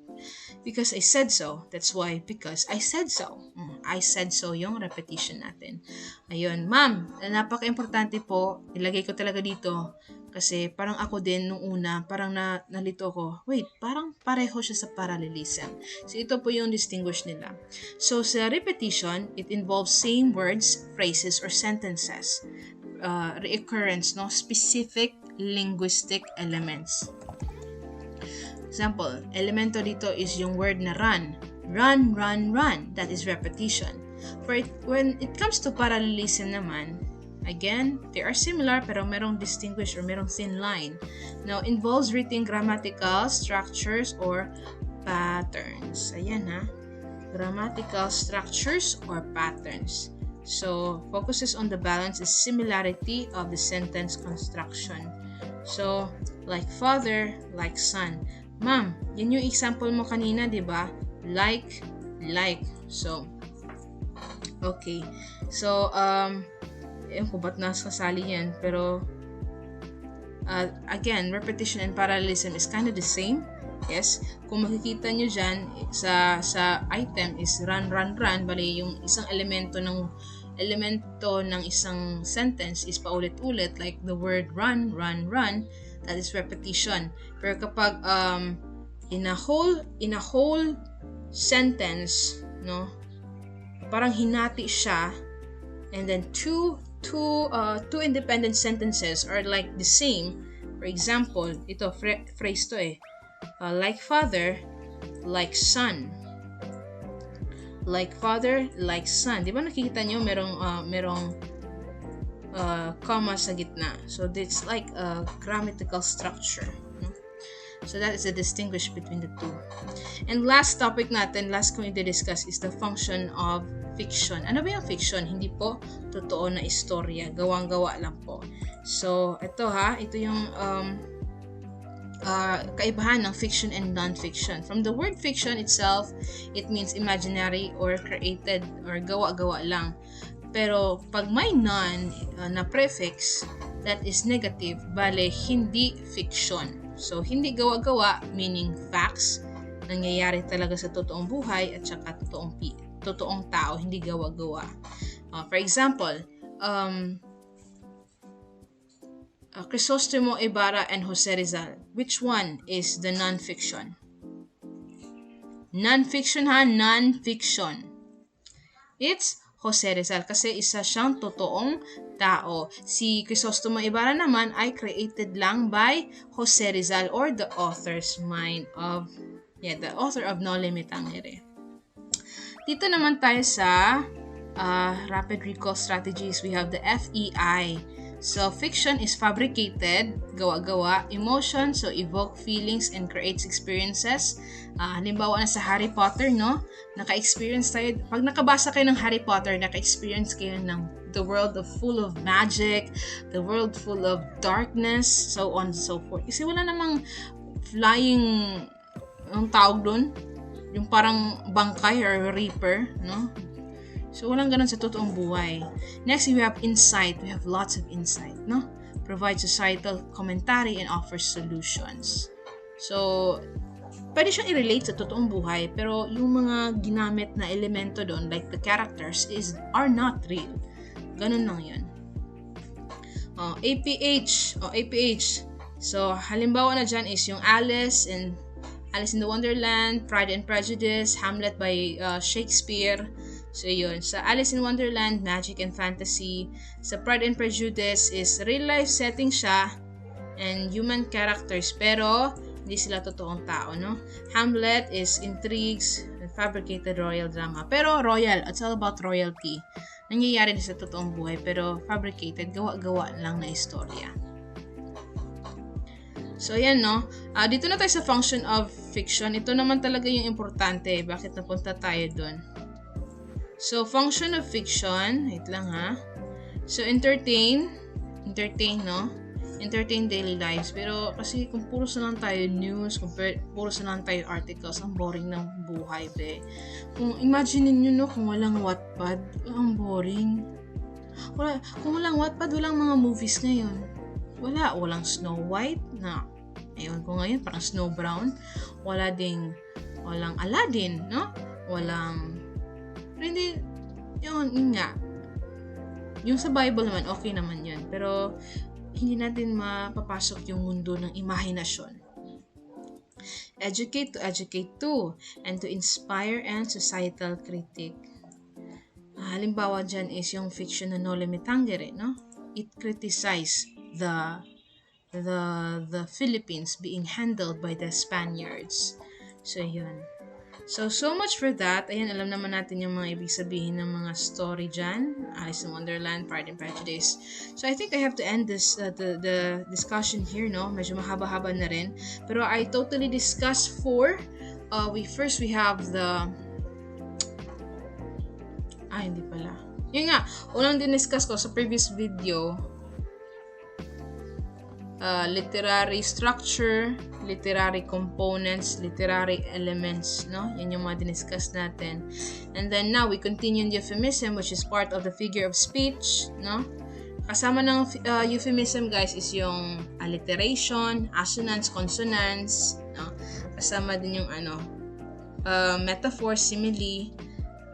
A: Because I said so. That's why, because I said so. I said so yung repetition natin. Ayun, ma'am, napaka-importante po. Ilagay ko talaga dito. Kasi parang ako din nung una, parang nalito ko. Wait, parang pareho siya sa parallelism. So ito po yung distinguish nila. So sa repetition, it involves same words, phrases, or sentences. Reoccurrence, no? Specific linguistic elements. Example, elemento dito is yung word na run. Run. That is repetition. When it comes to parallelism naman, again, they are similar pero merong distinguish or merong thin line. Now, involves written grammatical structures or patterns. Ayan ha. Grammatical structures or patterns. So, focuses on the balance and similarity of the sentence construction. So, like father, like son. Ma'am, yan yung example mo kanina, di ba? Like. So, okay. So, ewan ko ba't nasasali yan, pero, again, repetition and parallelism is kind of the same. Yes? Kung makikita nyo dyan, sa item is run. Bali, yung isang elemento ng isang sentence is paulit-ulit, like the word run. That is repetition. Pero kapag in a whole sentence, no, parang hinati siya, and then two independent sentences are like the same. For example, ito phrase to like father, like son. Like father, like son. Di ba nakikita nyo merong comma sa gitna. So it's like a grammatical structure. No? So that is the distinguish between the two. And last topic natin, last kong i-discuss is the function of fiction. Ano ba yung fiction? Hindi po totoo na istorya. Gawang-gawa lang po. So, ito yung kaibahan ng fiction and non-fiction. From the word fiction itself, it means imaginary or created or gawa-gawa lang. Pero pag may non na prefix, that is negative, bale hindi fiction. So, hindi gawa-gawa, meaning facts, nangyayari talaga sa totoong buhay at saka totoong tao, hindi gawa-gawa. For example, Crisostomo Ibarra and Jose Rizal. Which one is the non-fiction? Non-fiction ha, non-fiction. It's Jose Rizal kasi isa siyang totoong tao. Si Crisostomo Ibarra naman ay created lang by Jose Rizal or the author's mind of, the author of Noli Me Tangere. Dito naman tayo sa rapid recall strategies. We have the FEI. So, fiction is fabricated, gawa-gawa, emotion, so evoke feelings and creates experiences. Halimbawa na sa Harry Potter, no? Naka-experience tayo, pag nakabasa kayo ng Harry Potter, naka-experience kayo ng the world full of magic, the world full of darkness, so on and so forth. Kasi wala namang flying, anong tawag dun? Yung parang bangkay or reaper, no? So, walang ganun sa totoong buhay. Next, we have insight. We have lots of insight, no? Provide societal commentary and offers solutions. So, pwede siyang i-relate sa totoong buhay, pero yung mga ginamit na elemento doon, like the characters, are not real. Ganun lang yun. APH. So, halimbawa na dyan is yung Alice in the Wonderland, Pride and Prejudice, Hamlet by Shakespeare. So, yun. Sa Alice in Wonderland, magic and fantasy. Sa Pride and Prejudice is real-life setting siya and human characters, pero hindi sila totoong tao, no? Hamlet is intrigues and fabricated royal drama. Pero royal, it's all about royalty. Nangyayari din sa totoong buhay, pero fabricated, gawa-gawa lang na istorya. So, yan, no? Dito na tayo sa function of fiction. Ito naman talaga yung importante. Bakit napunta tayo dun? So, function of fiction, wait lang ha. So, entertain, no? Entertain daily lives. Pero, kasi kung puro sa lang tayo news, puro sa lang tayo articles, ang boring ng buhay, be. Kung imagine niyo, no, kung walang Wattpad, ang boring. Kung walang Wattpad, walang mga movies ngayon. Walang Snow White na, ayun ko ngayon, parang Snow Brown. Walang Aladdin, no? Pero hindi, yun nga. Yung sa Bible naman, okay naman yun. Pero, hindi natin mapapasok yung mundo ng imahinasyon. Educate to, and to inspire and societal critic. Halimbawa dyan is yung fiction na Noli Me Tangere, no? It criticized the Philippines being handled by the Spaniards. So, yun. So much for that. Ayan, alam naman natin yung mga ibig sabihin ng mga story dyan. Alice in Wonderland, Pride and Prejudice. So I think I have to end this the discussion here, no? Medyo mahaba-haba na rin. Pero I totally discussed 4. We have the... hindi pala. Yun nga, unang diniscuss ko sa previous video, literary structure, literary components, literary elements, no? Yan yung mga diniscuss natin. And then now, we continue in euphemism, which is part of the figure of speech, no? Kasama ng euphemism, guys, is yung alliteration, assonance, consonants, no? Kasama din yung metaphor, simile,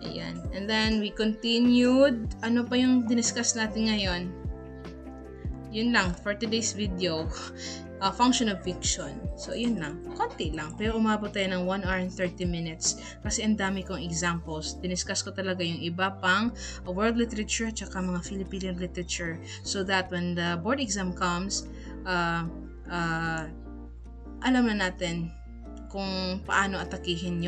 A: ayan. And then, we continued, ano pa yung diniscuss natin ngayon? Yun lang, for today's video, function of fiction. So, yun lang. Konti lang. Pero umabot tayo ng 1 hour and 30 minutes. Kasi ang dami kong examples. Diniscuss ko talaga yung iba pang world literature at saka mga Filipino literature. So that when the board exam comes, alam na natin kung paano atakihin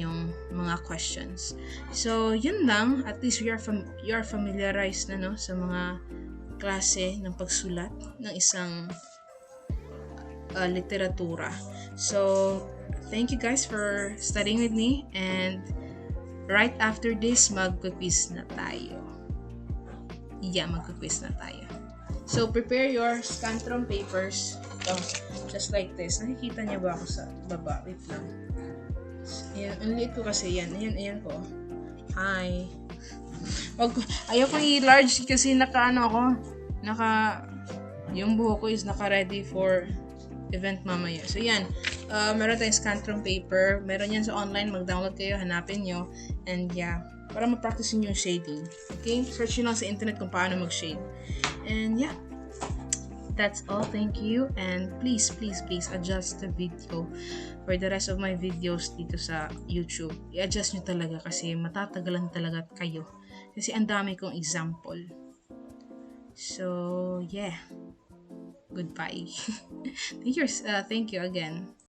A: yung mga questions. So, yun lang. At least you are familiarized na, no, sa mga klase ng pagsulat ng isang literatura. So, thank you guys for studying with me, and right after this, magquiz na tayo. Yeah, magquiz na tayo. So, prepare your Scantron papers. Ito, just like this. Nakikita niyo ba ako sa baba? Wait lang. Ayan, ang liit ko kasi yan. Ayan ko. Hi. Ayaw ko i-large kasi yung buho ko is naka-ready for event mamaya. So, yan. Meron tayong Scantron paper. Meron yan sa online. Mag-download kayo. Hanapin nyo. And yeah, para ma-practice nyo yung shading. Okay? Search nyo lang sa internet kung paano mag-shade. And yeah, that's all. Thank you. And please adjust the video for the rest of my videos dito sa YouTube. I-adjust nyo talaga kasi matatagalan talaga kayo. Kasi ang dami kong example. So, yeah. Goodbye. Thank you again.